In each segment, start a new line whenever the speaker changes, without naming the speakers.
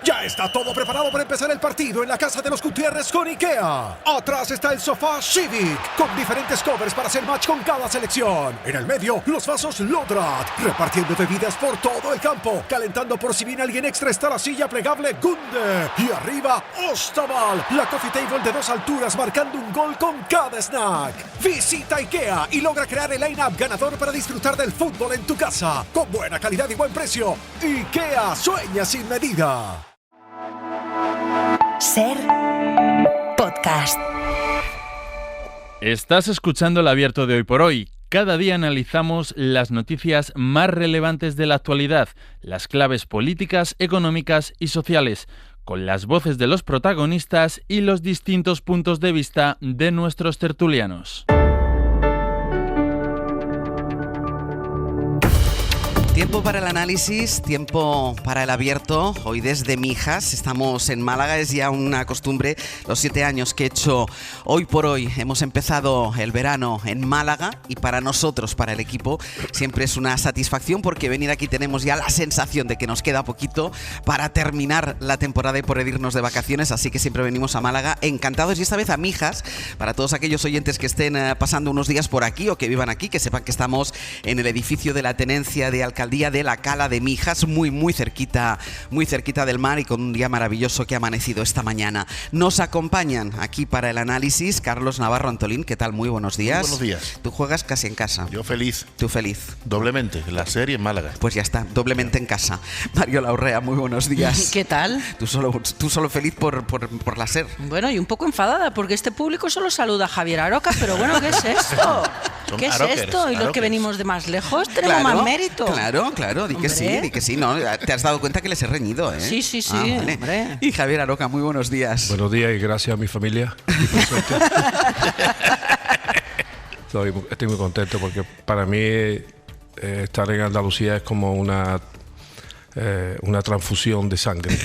Ya está todo preparado para empezar el partido en la casa de los Gutiérrez con IKEA. Atrás está el sofá Civic, con diferentes covers para hacer match con cada selección. En el medio, los vasos Lodrat, repartiendo bebidas por todo el campo. Calentando por si viene alguien extra está la silla plegable Gunde. Y arriba, Ostaval, la coffee table de 2 alturas marcando un gol con cada snack. Visita IKEA y logra crear el line-up ganador para disfrutar del fútbol en tu casa. Con buena calidad y buen precio. IKEA sueña sin medida.
Ser podcast.
Estás escuchando el Abierto de Hoy por Hoy. Cada día analizamos las noticias más relevantes de la actualidad, las claves políticas, económicas y sociales, con las voces de los protagonistas y los distintos puntos de vista de nuestros tertulianos.
Tiempo para el análisis, tiempo para el abierto. Hoy desde Mijas, estamos en Málaga, es ya una costumbre, los 7 años que he hecho Hoy por Hoy. Hemos empezado el verano en Málaga y para nosotros, para el equipo, siempre es una satisfacción porque venir aquí tenemos ya la sensación de que nos queda poquito para terminar la temporada y poder irnos de vacaciones, así que siempre venimos a Málaga encantados y esta vez a Mijas, para todos aquellos oyentes que estén pasando unos días por aquí o que vivan aquí, que sepan que estamos en el edificio de la Tenencia de Alcaldía de la Cala de Mijas, muy cerquita del mar y con un día maravilloso que ha amanecido esta mañana. Nos acompañan aquí para el análisis Carlos Navarro Antolín. ¿Qué tal? Muy buenos días.
Muy buenos días.
Tú juegas casi en casa.
Yo feliz.
Tú feliz.
Doblemente, la serie en Málaga.
Pues ya está, doblemente en casa. Mario Laurrea, muy buenos días.
¿Qué tal?
Tú solo feliz por la SER.
Bueno, y un poco enfadada porque este público solo saluda a Javier Aroca, pero bueno, ¿qué es esto? ¿Qué es esto? Y los que venimos de más lejos tenemos más mérito.
Claro, di que sí, ¿no? Te has dado cuenta que les he reñido, ¿eh?
Sí,
vale.
Hombre.
Y Javier Aroca, muy buenos días.
Buenos días y gracias a mi familia. Estoy muy contento porque para mí estar en Andalucía es como una transfusión de sangre.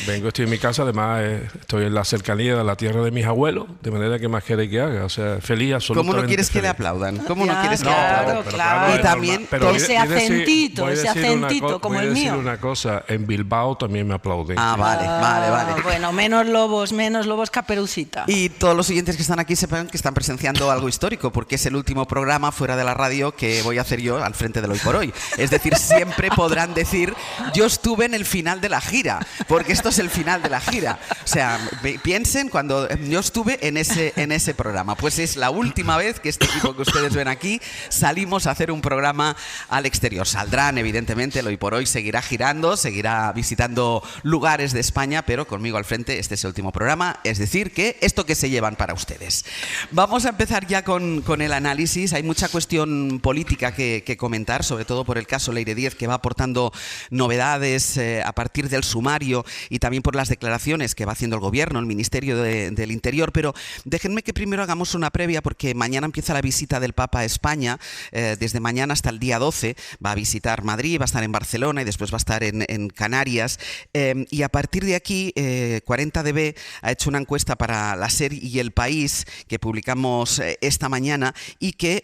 Estoy en mi casa, además estoy en la cercanía de la tierra de mis abuelos, de manera que más quiere que haga, o sea, feliz, absolutamente.
¿Cómo no quieres
feliz.
que le aplaudan? ¿Cómo
Ya,
no quieres que le aplaudan?
Claro.
Y también
ese acentito como el mío.
Voy a decir una cosa, en Bilbao también me aplauden.
Vale.
Bueno, menos lobos Caperucita.
Y todos los oyentes que están aquí sepan que están presenciando algo histórico, porque es el último programa fuera de la radio que voy a hacer yo al frente del Hoy por Hoy. Es decir, siempre podrán decir, yo estuve en el final de la gira, porque esto es el final de la gira. O sea, piensen cuando yo estuve en ese programa. Pues es la última vez que este equipo que ustedes ven aquí salimos a hacer un programa al exterior. Saldrán, evidentemente, el Hoy por Hoy seguirá girando, seguirá visitando lugares de España, pero conmigo al frente este es el último programa. Es decir, que esto que se llevan para ustedes. Vamos a empezar ya con el análisis. Hay mucha cuestión política que comentar, sobre todo por el caso Leire Díez, que va aportando novedades a partir del sumario y también por las declaraciones que va haciendo el gobierno, el Ministerio del Interior, pero déjenme que primero hagamos una previa porque mañana empieza la visita del Papa a España, desde mañana hasta el día 12 va a visitar Madrid, va a estar en Barcelona y después va a estar en Canarias, y a partir de aquí 40DB ha hecho una encuesta para la SER y El País que publicamos esta mañana y que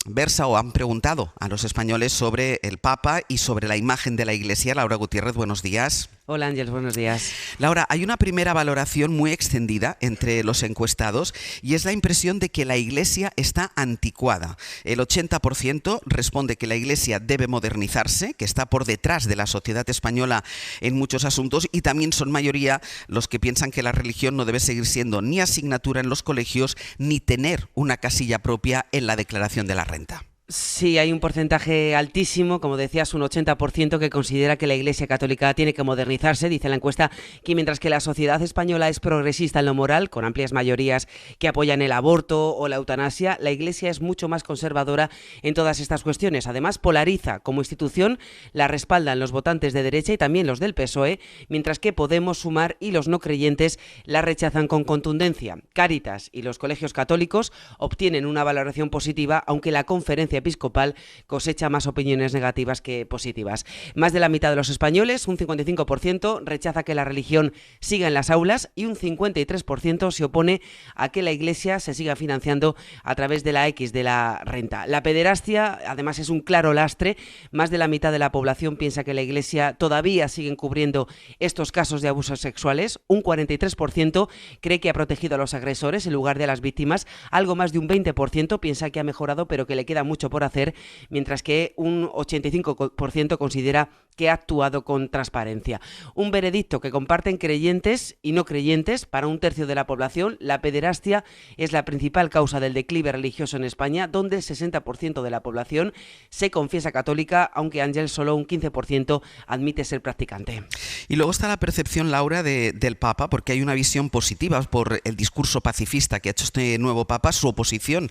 versa o han preguntado a los españoles sobre el Papa y sobre la imagen de la Iglesia. Laura Gutiérrez, buenos días.
Hola Ángel, buenos días.
Laura, hay una primera valoración muy extendida entre los encuestados y es la impresión de que la Iglesia está anticuada. El 80% responde que la Iglesia debe modernizarse, que está por detrás de la sociedad española en muchos asuntos, y también son mayoría los que piensan que la religión no debe seguir siendo ni asignatura en los colegios ni tener una casilla propia en la declaración de la renta.
Sí, hay un porcentaje altísimo, como decías, un 80% que considera que la Iglesia Católica tiene que modernizarse. Dice la encuesta que mientras que la sociedad española es progresista en lo moral, con amplias mayorías que apoyan el aborto o la eutanasia, la Iglesia es mucho más conservadora en todas estas cuestiones. Además, polariza como institución, la respaldan los votantes de derecha y también los del PSOE, mientras que Podemos, Sumar y los no creyentes la rechazan con contundencia. Cáritas y los colegios católicos obtienen una valoración positiva, aunque la Conferencia episcopal cosecha más opiniones negativas que positivas. Más de la mitad de los españoles, un 55%, rechaza que la religión siga en las aulas y un 53% se opone a que la Iglesia se siga financiando a través de la X de la renta. La pederastia, además, es un claro lastre. Más de la mitad de la población piensa que la Iglesia todavía sigue encubriendo estos casos de abusos sexuales. Un 43% cree que ha protegido a los agresores en lugar de a las víctimas. Algo más de un 20% piensa que ha mejorado, pero que le queda mucho por hacer, mientras que un 85% considera que ha actuado con transparencia. Un veredicto que comparten creyentes y no creyentes. Para un tercio de la población, la pederastia es la principal causa del declive religioso en España, donde el 60% de la población se confiesa católica, aunque Ángel solo un 15% admite ser practicante.
Y luego está la percepción, Laura, del Papa, porque hay una visión positiva por el discurso pacifista que ha hecho este nuevo Papa, su oposición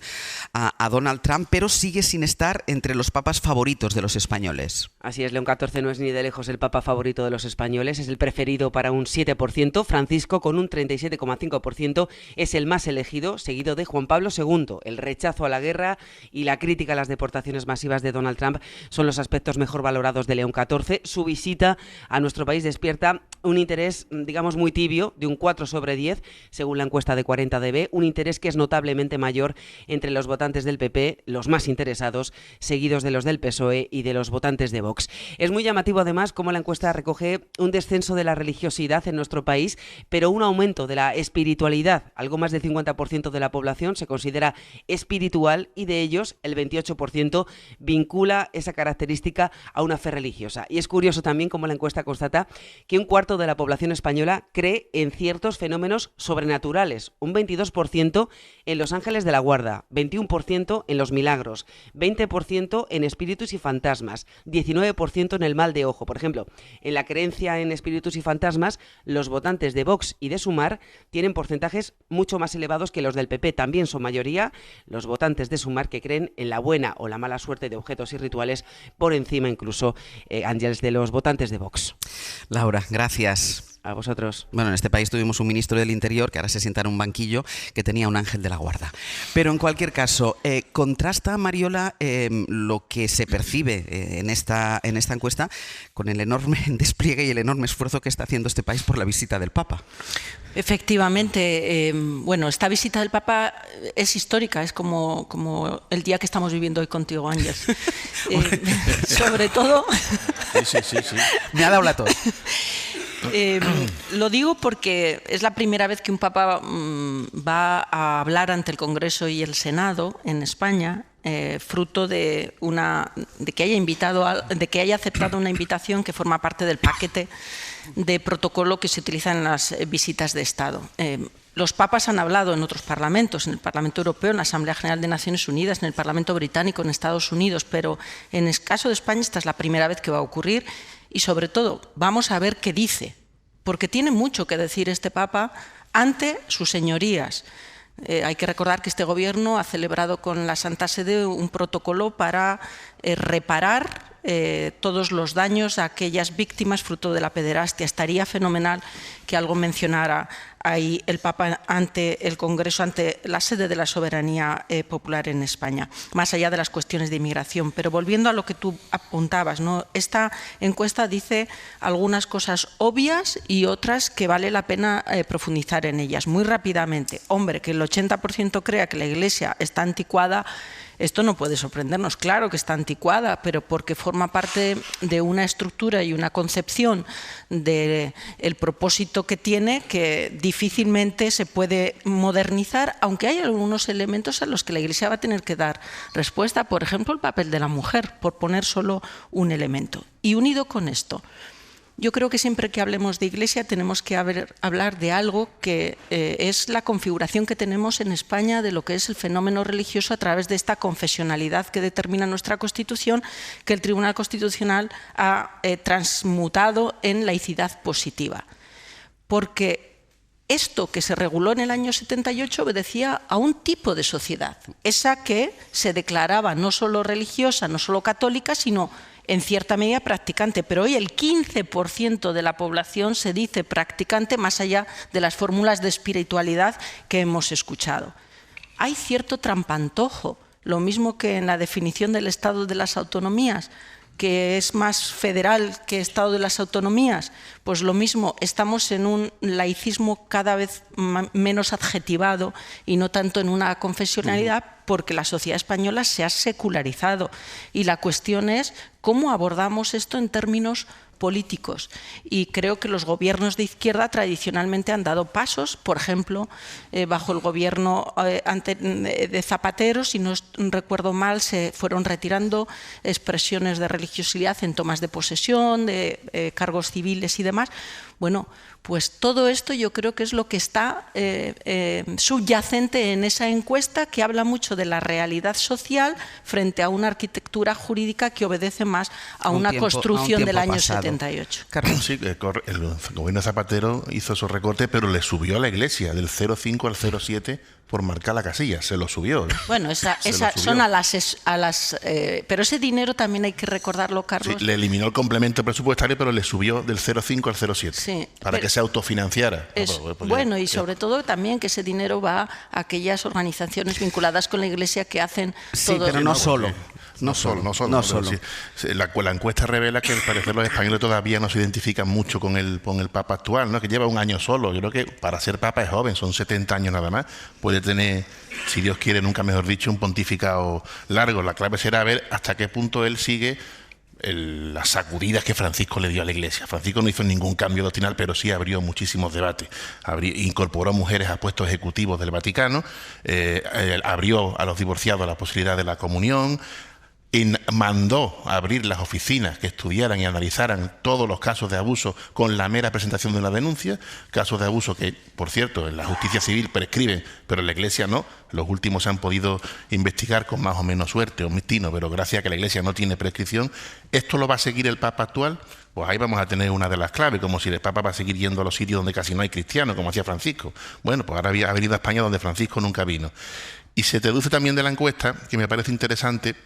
a Donald Trump, pero sigue sin estar entre los papas favoritos de los españoles.
Así es, León XIV no es ni de lejos el papa favorito de los españoles, es el preferido para un 7%, Francisco con un 37,5% es el más elegido, seguido de Juan Pablo II. El rechazo a la guerra y la crítica a las deportaciones masivas de Donald Trump son los aspectos mejor valorados de León XIV. Su visita a nuestro país despierta un interés, digamos, muy tibio, de un 4 sobre 10, según la encuesta de 40DB, un interés que es notablemente mayor entre los votantes del PP, los más interesados, seguidos de los del PSOE y de los votantes de Vox. Es muy llamativo, además, cómo la encuesta recoge un descenso de la religiosidad en nuestro país, pero un aumento de la espiritualidad. Algo más del 50% de la población se considera espiritual y de ellos el 28% vincula esa característica a una fe religiosa. Y es curioso también cómo la encuesta constata que un cuarto de la población española cree en ciertos fenómenos sobrenaturales, un 22% en los ángeles de la guarda, 21% en los milagros, 20% en espíritus y fantasmas, 19% en el mal de ojo. Por ejemplo, en la creencia en espíritus y fantasmas, los votantes de Vox y de Sumar tienen porcentajes mucho más elevados que los del PP. También son mayoría los votantes de Sumar que creen en la buena o la mala suerte de objetos y rituales, por encima incluso, Ángeles, de los votantes de Vox.
Laura, gracias.
A vosotros.
Bueno, en este país tuvimos un ministro del Interior que ahora se sienta en un banquillo que tenía un ángel de la guarda. Pero en cualquier caso, contrasta, Mariola, lo que se percibe en esta encuesta con el enorme despliegue y el enorme esfuerzo que está haciendo este país por la visita del Papa.
Efectivamente, bueno, esta visita del Papa es histórica, es como el día que estamos viviendo hoy contigo, Ángel. Sobre todo...
Sí.
Me ha dado la tos.
Lo digo porque es la primera vez que un papa va a hablar ante el Congreso y el Senado en España, fruto de que haya aceptado una invitación que forma parte del paquete de protocolo que se utiliza en las visitas de Estado. Los papas han hablado en otros parlamentos, en el Parlamento Europeo, en la Asamblea General de Naciones Unidas, en el Parlamento Británico, en Estados Unidos, pero en el caso de España esta es la primera vez que va a ocurrir. Y sobre todo, vamos a ver qué dice, porque tiene mucho que decir este Papa ante sus señorías. Hay que recordar que este gobierno ha celebrado con la Santa Sede un protocolo para reparar todos los daños a aquellas víctimas fruto de la pederastia. Estaría fenomenal que algo mencionara ahí el Papa ante el Congreso, ante la sede de la soberanía popular en España, más allá de las cuestiones de inmigración. Pero volviendo a lo que tú apuntabas, ¿no? Esta encuesta dice algunas cosas obvias y otras que vale la pena profundizar en ellas. Muy rápidamente, hombre, que el 80% crea que la Iglesia está anticuada. Esto no puede sorprendernos, claro que está anticuada, pero porque forma parte de una estructura y una concepción del propósito que tiene que difícilmente se puede modernizar, aunque hay algunos elementos a los que la Iglesia va a tener que dar respuesta, por ejemplo, el papel de la mujer, por poner solo un elemento. Y unido con esto, yo creo que siempre que hablemos de Iglesia tenemos que hablar de algo que es la configuración que tenemos en España de lo que es el fenómeno religioso a través de esta confesionalidad que determina nuestra Constitución, que el Tribunal Constitucional ha transmutado en laicidad positiva. Porque esto que se reguló en el año 78 obedecía a un tipo de sociedad, esa que se declaraba no solo religiosa, no solo católica, sino en cierta medida practicante, pero hoy el 15% de la población se dice practicante más allá de las fórmulas de espiritualidad que hemos escuchado. Hay cierto trampantojo lo mismo que en la definición del Estado de las autonomías, que es más federal que Estado de las autonomías, pues lo mismo, estamos en un laicismo cada vez menos adjetivado y no tanto en una confesionalidad, porque la sociedad española se ha secularizado. Y la cuestión es cómo abordamos esto en términos políticos. Y creo que los gobiernos de izquierda tradicionalmente han dado pasos, por ejemplo, bajo el gobierno de Zapatero, si no recuerdo mal, se fueron retirando expresiones de religiosidad en tomas de posesión, de cargos civiles y demás. Bueno, pues todo esto yo creo que es lo que está subyacente en esa encuesta, que habla mucho de la realidad social frente a una arquitectura jurídica que obedece más a una construcción del año 78.
Carlos. Sí, el gobierno de Zapatero hizo esos recortes, pero le subió a la Iglesia del 0,5 al 0,7 por marcar la casilla, se lo subió.
Bueno, son a las pero ese dinero también hay que recordarlo, Carlos.
Sí, le eliminó el complemento presupuestario, pero le subió del 0,5 al 0,7
sí,
para que se autofinanciara.
Bueno, y sobre todo también que ese dinero va a aquellas organizaciones vinculadas con la Iglesia que hacen
sí,
todo.
Pero no solo.
No solo. Sí, la encuesta revela que al parecer los españoles todavía no se identifican mucho con el Papa actual, ¿no? Que lleva un año solo. Yo creo que para ser Papa es joven, son 70 años nada más. Puede tener, si Dios quiere, nunca mejor dicho, un pontificado largo. La clave será ver hasta qué punto él sigue las sacudidas que Francisco le dio a la Iglesia. Francisco no hizo ningún cambio doctrinal, pero sí abrió muchísimos debates. Incorporó mujeres a puestos ejecutivos del Vaticano, abrió a los divorciados la posibilidad de la comunión, mandó abrir las oficinas que estudiaran y analizaran todos los casos de abuso con la mera presentación de una denuncia, casos de abuso que, por cierto, en la justicia civil prescriben, pero en la Iglesia no. Los últimos se han podido investigar con más o menos suerte o mistino, pero gracias a que la Iglesia no tiene prescripción. ¿Esto lo va a seguir el Papa actual? Pues ahí vamos a tener una de las claves, como si el Papa va a seguir yendo a los sitios donde casi no hay cristianos, como hacía Francisco. Bueno, pues ahora ha venido a España donde Francisco nunca vino. Y se deduce también de la encuesta, que me parece interesante,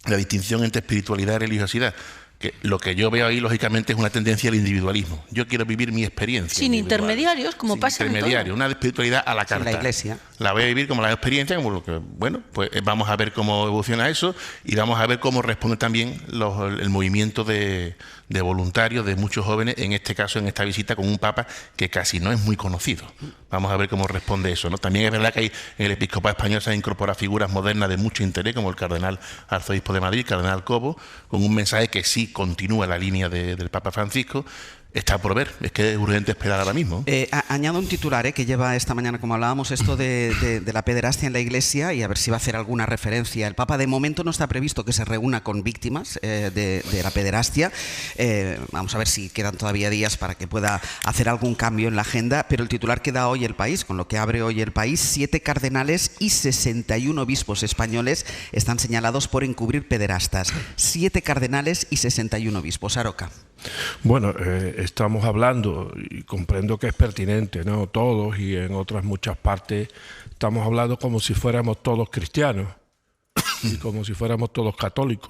la distinción entre espiritualidad y religiosidad, que lo que yo veo ahí lógicamente es una tendencia al individualismo. Yo quiero vivir mi experiencia
sin
individual.
Intermediarios, como pasa en todo.
Una espiritualidad a la carta.
En la Iglesia.
La voy a vivir como la experiencia, como lo que, bueno, pues vamos a ver cómo evoluciona eso y vamos a ver cómo responde también el movimiento de voluntarios de muchos jóvenes, en este caso, en esta visita con un Papa que casi no es muy conocido. Vamos a ver cómo responde eso, ¿no? También es verdad que en el episcopado español se han incorporado figuras modernas de mucho interés, como el cardenal arzobispo de Madrid, cardenal Cobo, con un mensaje que sí continúa la línea del Papa Francisco. Está por ver, es que es urgente esperar ahora mismo.
Añado un titular que lleva esta mañana, como hablábamos, esto de la pederastia en la Iglesia, y a ver si va a hacer alguna referencia. El Papa de momento no está previsto que se reúna con víctimas de la pederastia. Vamos a ver si quedan todavía días para que pueda hacer algún cambio en la agenda, pero el titular que da hoy El País, con lo que abre hoy El País: 7 cardenales y 61 obispos españoles están señalados por encubrir pederastas. 7 cardenales y 61 obispos. Aroca.
Bueno, estamos hablando, y comprendo que es pertinente, ¿no? Todos, y en otras muchas partes, estamos hablando como si fuéramos todos cristianos y como si fuéramos todos católicos.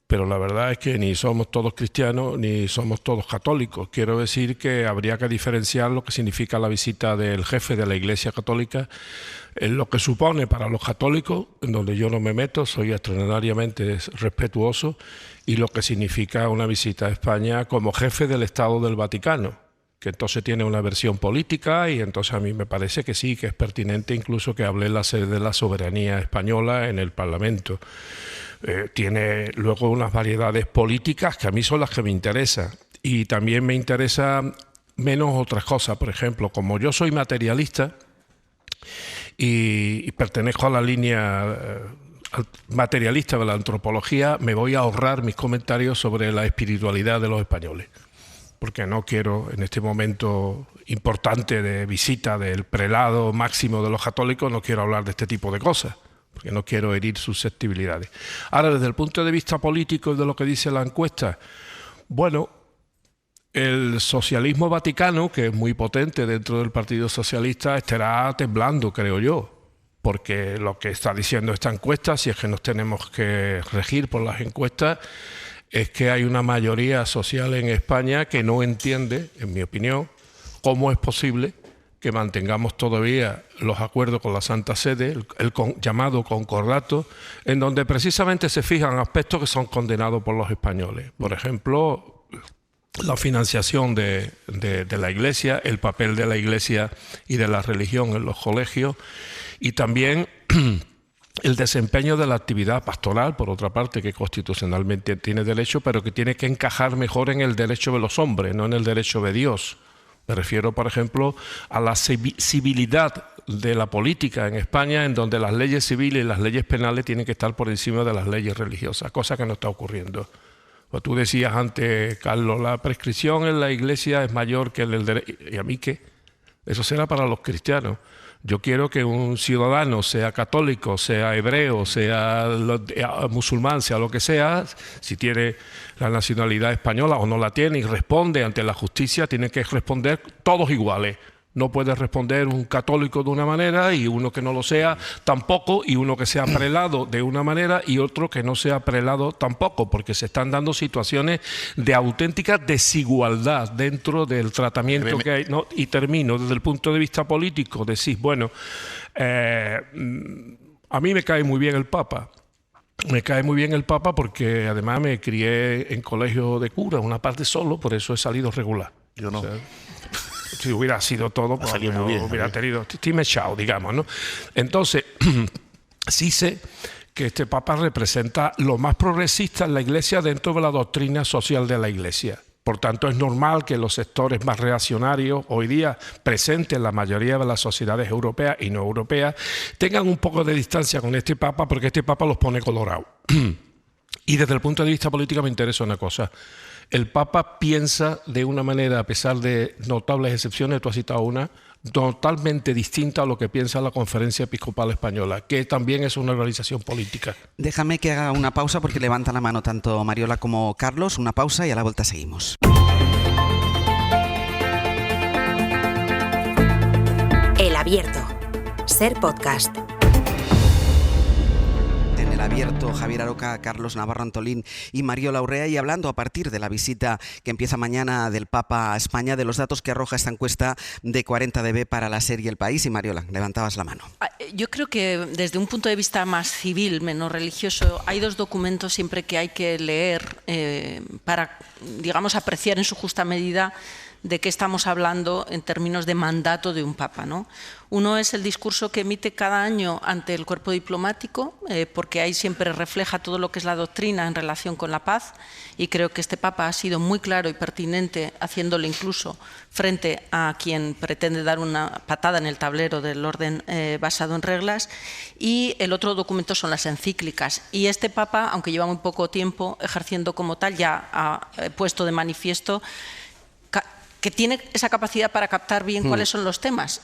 Pero la verdad es que ni somos todos cristianos ni somos todos católicos. Quiero decir que habría que diferenciar lo que significa la visita del jefe de la Iglesia Católica, en lo que supone para los católicos, en donde yo no me meto, soy extraordinariamente respetuoso, y lo que significa una visita a España como jefe del Estado del Vaticano, que entonces tiene una versión política, y entonces a mí me parece que sí, que es pertinente incluso que hable en la sede de la soberanía española en el Parlamento. Tiene luego unas variedades políticas que a mí son las que me interesan, y también me interesa menos otras cosas. Por ejemplo, como yo soy materialista y pertenezco a la línea materialista de la antropología, me voy a ahorrar mis comentarios sobre la espiritualidad de los españoles, porque no quiero, en este momento importante de visita del prelado máximo de los católicos, no quiero hablar de este tipo de cosas, porque no quiero herir susceptibilidades. Ahora, desde el punto de vista político y de lo que dice la encuesta, bueno, el socialismo vaticano, que es muy potente dentro del Partido Socialista, estará temblando, creo yo, porque lo que está diciendo esta encuesta, si es que nos tenemos que regir por las encuestas, es que hay una mayoría social en España que no entiende, en mi opinión, cómo es posible que mantengamos todavía los acuerdos con la Santa Sede, el llamado concordato, en donde precisamente se fijan aspectos que son condenados por los españoles. Por ejemplo, la financiación de la Iglesia, el papel de la Iglesia y de la religión en los colegios, y también el desempeño de la actividad pastoral, por otra parte, que constitucionalmente tiene derecho, pero que tiene que encajar mejor en el derecho de los hombres, no en el derecho de Dios. Me refiero, por ejemplo, a la civilidad de la política en España, en donde las leyes civiles y las leyes penales tienen que estar por encima de las leyes religiosas, cosa que no está ocurriendo. Pues tú decías antes, Carlos, la prescripción en la Iglesia es mayor que el derecho. ¿Y a mí qué? Eso será para los cristianos. Yo quiero que un ciudadano, sea católico, sea hebreo, sea musulmán, sea lo que sea, si tiene la nacionalidad española o no la tiene y responde ante la justicia, tiene que responder todos iguales. No puede responder un católico de una manera y uno que no lo sea tampoco, y uno que sea prelado de una manera y otro que no sea prelado tampoco, porque se están dando situaciones de auténtica desigualdad dentro del tratamiento que hay. ¿No? Y termino, desde el punto de vista político, decís, bueno, a mí me cae muy bien el Papa. Me cae muy bien el Papa porque además me crié en colegio de cura, una parte solo, por eso he salido regular.
Yo no.
O sea, si hubiera sido todo, pues hubiera tenido Time Chao, digamos, ¿no? Entonces, sí sé que este Papa representa lo más progresista en la Iglesia dentro de la doctrina social de la Iglesia. Por tanto, es normal que los sectores más reaccionarios, hoy día presentes en la mayoría de las sociedades europeas y no europeas, tengan un poco de distancia con este Papa, porque este Papa los pone colorados. Y desde el punto de vista político me interesa una cosa. El Papa piensa de una manera, a pesar de notables excepciones, tú has citado una, totalmente distinta a lo que piensa la Conferencia Episcopal Española, que también es una organización política.
Déjame que haga una pausa porque levantan la mano tanto Mariola como Carlos. Una pausa y a la vuelta seguimos.
El Abierto. Ser podcast.
En El Abierto, Javier Aroca, Carlos Navarro Antolín y Mariola Urrea, y hablando a partir de la visita que empieza mañana del Papa a España, de los datos que arroja esta encuesta de 40dB para la serie El País. Y Mariola, levantabas la mano.
Yo creo que desde un punto de vista más civil, menos religioso, hay dos documentos siempre que hay que leer para, digamos, apreciar en su justa medida de qué estamos hablando en términos de mandato de un papa, ¿no? Uno es el discurso que emite cada año ante el cuerpo diplomático, porque ahí siempre refleja todo lo que es la doctrina en relación con la paz, y creo que este papa ha sido muy claro y pertinente, haciéndolo incluso frente a quien pretende dar una patada en el tablero del orden basado en reglas. Y el otro documento son las encíclicas, y este papa, aunque lleva muy poco tiempo ejerciendo como tal, ya ha puesto de manifiesto que tiene esa capacidad para captar bien cuáles son los temas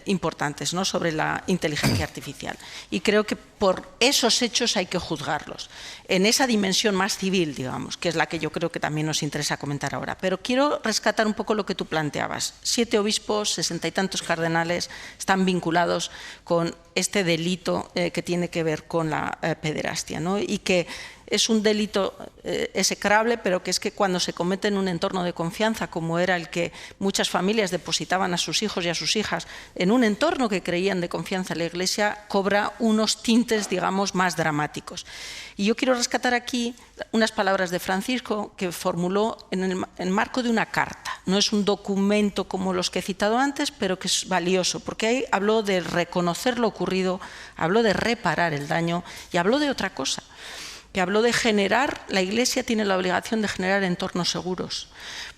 importantes, ¿no?, sobre la inteligencia artificial. Y creo que por esos hechos hay que juzgarlos, en esa dimensión más civil, digamos, que es la que yo creo que también nos interesa comentar ahora. Pero quiero rescatar un poco lo que tú planteabas. 7 obispos, 60 y tantos cardenales están vinculados con este delito que tiene que ver con la pederastia, ¿no? Y que es un delito execrable, pero que es que cuando se comete en un entorno de confianza, como era el que muchas familias depositaban a sus hijos y a sus hijas, en un entorno que creían de confianza en la Iglesia, cobra unos tintes, digamos, más dramáticos. Y yo quiero rescatar aquí unas palabras de Francisco que formuló en el marco de una carta. No es un documento como los que he citado antes, pero que es valioso, porque ahí habló de reconocer lo ocurrido, habló de reparar el daño y habló de otra cosa, que habló de generar, la Iglesia tiene la obligación de generar entornos seguros,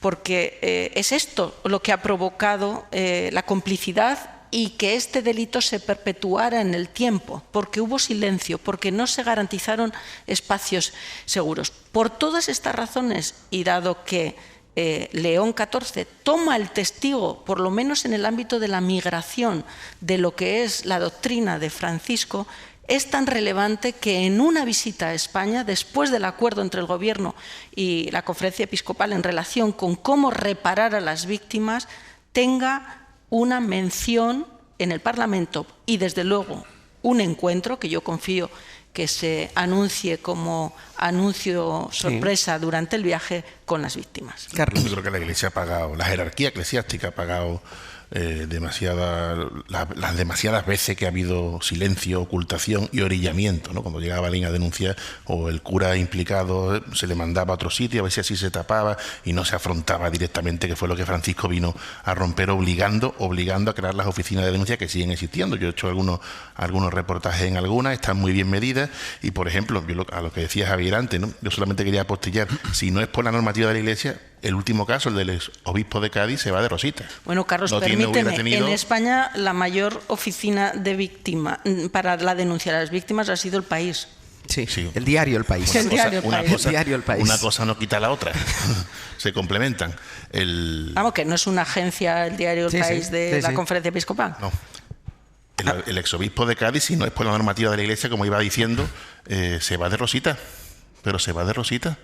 porque es esto lo que ha provocado la complicidad y que este delito se perpetuara en el tiempo, porque hubo silencio, porque no se garantizaron espacios seguros. Por todas estas razones, y dado que León XIV toma el testigo, por lo menos en el ámbito de la migración, de lo que es la doctrina de Francisco, es tan relevante que en una visita a España, después del acuerdo entre el Gobierno y la Conferencia Episcopal en relación con cómo reparar a las víctimas, tenga una mención en el Parlamento y, desde luego, un encuentro que yo confío que se anuncie como anuncio sorpresa durante el viaje con las víctimas.
Carlos.
Yo creo que la Iglesia ha pagado, la jerarquía eclesiástica ha pagado las demasiadas veces que ha habido silencio, ocultación y orillamiento, ¿no? Cuando llegaba alguien a denunciar o el cura implicado se le mandaba a otro sitio a ver si así se tapaba y no se afrontaba directamente, que fue lo que Francisco vino a romper, obligando a crear las oficinas de denuncia que siguen existiendo. Yo he hecho algunos reportajes en algunas, están muy bien medidas y, por ejemplo, a lo que decía Javier antes, ¿no? Yo solamente quería apostillar, si no es por la normativa de la Iglesia, el último caso, el del obispo de Cádiz, se va de rosita.
Bueno, Carlos, permíteme, en España la mayor oficina de víctima para la denuncia de las víctimas ha sido El País.
Sí, el diario El País.
Una cosa no quita la otra. Se complementan.
Vamos, que no es una agencia, el diario El País de la Conferencia Episcopal.
No. El exobispo de Cádiz, si no es por la normativa de la Iglesia, como iba diciendo, se va de rosita. Pero se va de rosita.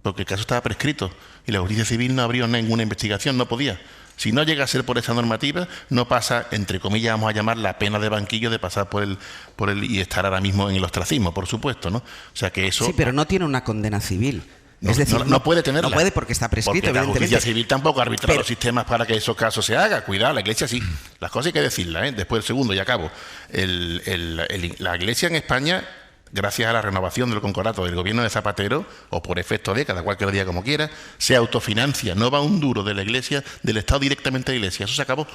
Porque el caso estaba prescrito y la justicia civil no abrió ninguna investigación, no podía. Si no llega a ser por esa normativa, no pasa, entre comillas, vamos a llamar la pena de banquillo de pasar por el y estar ahora mismo en el ostracismo, por supuesto, ¿no? O sea que eso...
Sí, pero no tiene una condena civil.
No,
es decir,
no puede tenerla.
No puede porque está prescrito,
porque la
evidentemente.
justicia civil tampoco arbitra los sistemas para que esos casos se hagan. Cuidado, la Iglesia sí. Las cosas hay que decirlas, ¿eh? Después el segundo, y acabo. La Iglesia en España, gracias a la renovación del concordato del gobierno de Zapatero, o por efecto de cada cual que lo diga como quiera, se autofinancia, no va un duro de la Iglesia, del Estado directamente a la Iglesia. Eso se acabó.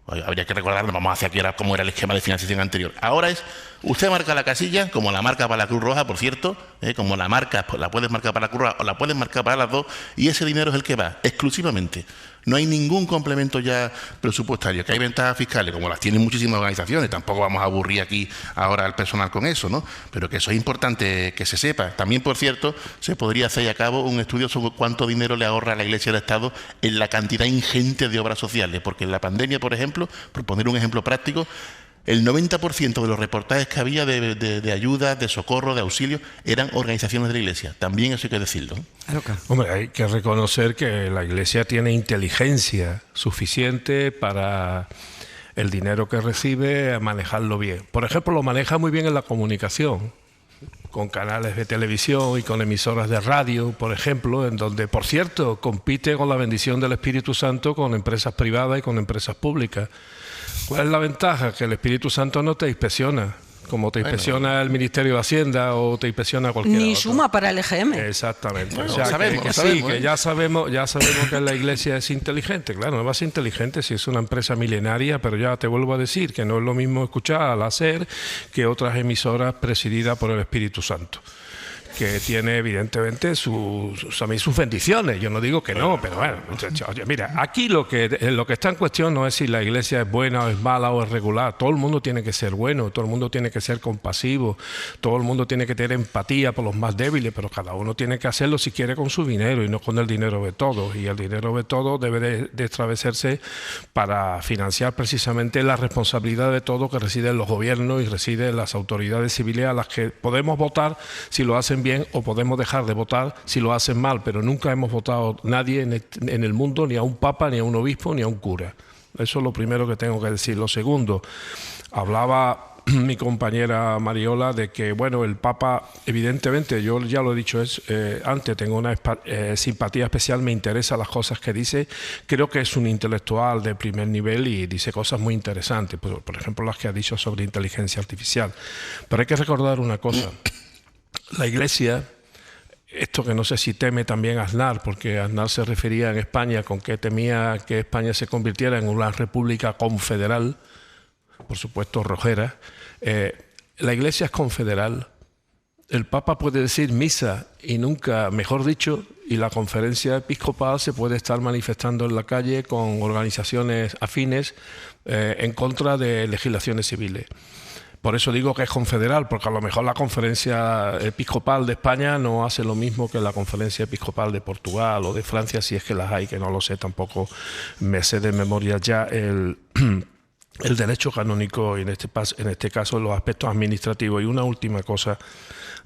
Habría que recordar, vamos hacia aquí era cómo era el esquema de financiación anterior. Ahora es, usted marca la casilla, como la marca para la Cruz Roja, por cierto, como la marca, la puedes marcar para la Cruz Roja o la puedes marcar para las dos, y ese dinero es el que va, exclusivamente. No hay ningún complemento ya presupuestario, que hay ventajas fiscales, como las tienen muchísimas organizaciones, tampoco vamos a aburrir aquí ahora al personal con eso, ¿no? Pero que eso es importante que se sepa. También, por cierto, se podría hacer a cabo un estudio sobre cuánto dinero le ahorra a la Iglesia y al Estado en la cantidad ingente de obras sociales, porque en la pandemia, por ejemplo, por poner un ejemplo práctico, el 90% de los reportajes que había de ayuda, de socorro, de auxilio, eran organizaciones de la Iglesia. También eso hay que decirlo.
Hombre, hay que reconocer que la Iglesia tiene inteligencia suficiente para el dinero que recibe, manejarlo bien. Por ejemplo, lo maneja muy bien en la comunicación, con canales de televisión y con emisoras de radio, por ejemplo, en donde, por cierto, compite con la bendición del Espíritu Santo con empresas privadas y con empresas públicas. ¿Cuál es la ventaja? Que el Espíritu Santo no te inspecciona, como te inspecciona el Ministerio de Hacienda o te inspecciona cualquier
Ni
otro.
suma para el EGM.
Exactamente.
Bueno,
o sea,
sabemos,
que ya sabemos que la Iglesia es inteligente. Claro, no va a ser inteligente si es una empresa milenaria, pero ya te vuelvo a decir que no es lo mismo escuchar al hacer que otras emisoras presididas por el Espíritu Santo, que tiene evidentemente sus bendiciones. Yo no digo que no, pero bueno, oye, mira, aquí lo que está en cuestión no es si la Iglesia es buena o es mala o es regular. Todo el mundo tiene que ser bueno, todo el mundo tiene que ser compasivo, todo el mundo tiene que tener empatía por los más débiles, pero cada uno tiene que hacerlo si quiere con su dinero y no con el dinero de todos. Y el dinero de todos debe de establecerse para financiar precisamente la responsabilidad de todo que reside en los gobiernos y reside en las autoridades civiles a las que podemos votar si lo hacen bien o podemos dejar de votar si lo hacen mal, pero nunca hemos votado nadie en el mundo, ni a un papa, ni a un obispo, ni a un cura. Eso es lo primero que tengo que decir. Lo segundo, hablaba mi compañera Mariola de que, bueno, el Papa, evidentemente, yo ya lo he dicho antes, tengo una simpatía especial, me interesan las cosas que dice, creo que es un intelectual de primer nivel y dice cosas muy interesantes, por ejemplo las que ha dicho sobre inteligencia artificial. Pero hay que recordar una cosa. La Iglesia, esto que no sé si teme también Aznar, porque Aznar se refería en España con que temía que España se convirtiera en una república confederal, por supuesto rojera. La Iglesia es confederal. El Papa puede decir misa y nunca, mejor dicho, y la conferencia episcopal se puede estar manifestando en la calle con organizaciones afines en contra de legislaciones civiles. Por eso digo que es confederal, porque a lo mejor la conferencia episcopal de España no hace lo mismo que la conferencia episcopal de Portugal o de Francia, si es que las hay, que no lo sé, tampoco me sé de memoria ya el derecho canónico y en este caso los aspectos administrativos. Y una última cosa,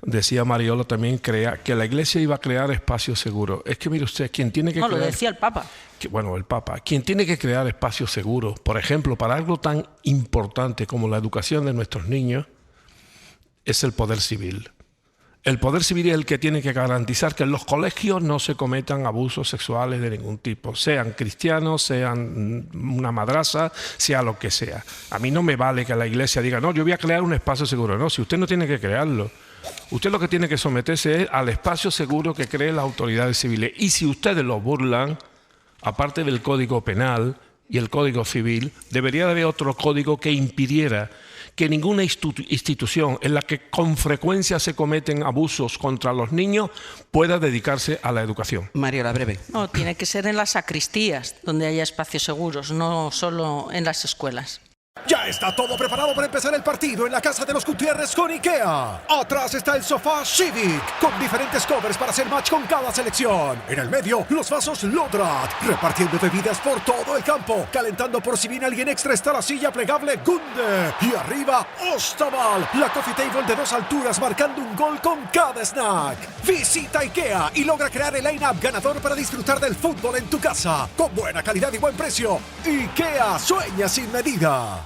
decía Mariola también, que la Iglesia iba a crear espacios seguros. Es que mire usted, quien tiene que crear...
lo decía el Papa.
El Papa. Quien tiene que crear espacios seguros, por ejemplo, para algo tan importante como la educación de nuestros niños, es el poder civil. El Poder Civil es el que tiene que garantizar que en los colegios no se cometan abusos sexuales de ningún tipo, sean cristianos, sean una madrasa, sea lo que sea. A mí no me vale que la Iglesia diga, no, yo voy a crear un espacio seguro. No, si usted no tiene que crearlo. Usted lo que tiene que someterse es al espacio seguro que creen las autoridades civiles. Y si ustedes lo burlan, aparte del Código Penal y el Código Civil, debería de haber otro código que impidiera que ninguna institución en la que con frecuencia se cometen abusos contra los niños pueda dedicarse a la educación.
Mariola, breve.
No, tiene que ser en las sacristías, donde haya espacios seguros, no solo en las escuelas.
Ya está todo preparado para empezar el partido en la casa de los Gutiérrez con IKEA. Atrás está el sofá Civic, con diferentes covers para hacer match con cada selección. En el medio, los vasos Lodrat, repartiendo bebidas por todo el campo. Calentando por si viene alguien extra está la silla plegable Gunde. Y arriba, Ostaval, la coffee table de 2 alturas marcando un gol con cada snack. Visita IKEA y logra crear el line-up ganador para disfrutar del fútbol en tu casa. Con buena calidad y buen precio. IKEA sueña sin medida.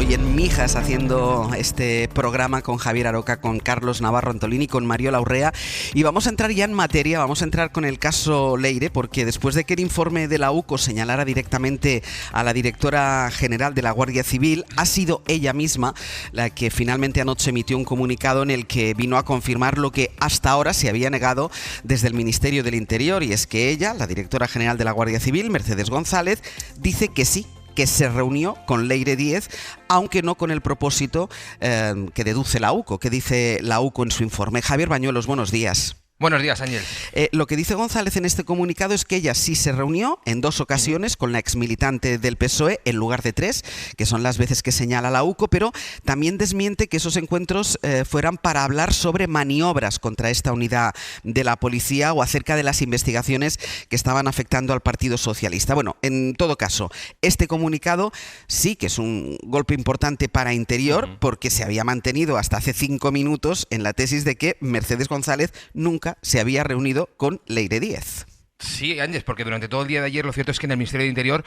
Estoy en Mijas haciendo este programa con Javier Aroca, con Carlos Navarro Antolini, con Mariola Urrea, y vamos a entrar ya en materia, vamos a entrar con el caso Leire, porque después de que el informe de la UCO señalara directamente a la directora general de la Guardia Civil, ha sido ella misma la que finalmente anoche emitió un comunicado en el que vino a confirmar lo que hasta ahora se había negado desde el Ministerio del Interior, y es que ella, la directora general de la Guardia Civil, Mercedes González, dice que sí, que se reunió con Leire Díez, aunque no con el propósito que deduce la UCO, que dice la UCO en su informe. Javier Bañuelos, buenos días.
Buenos días, Ángel.
Lo que dice González en este comunicado es que ella sí se reunió en 2 ocasiones con la exmilitante del PSOE, en lugar de 3, que son las veces que señala la UCO, pero también desmiente que esos encuentros fueran para hablar sobre maniobras contra esta unidad de la policía o acerca de las investigaciones que estaban afectando al Partido Socialista. Bueno, en todo caso, este comunicado sí que es un golpe importante para Interior, porque se había mantenido hasta hace 5 minutos en la tesis de que Mercedes González nunca se había reunido con Leire Díez.
Sí, Ángel, porque durante todo el día de ayer lo cierto es que en el Ministerio de Interior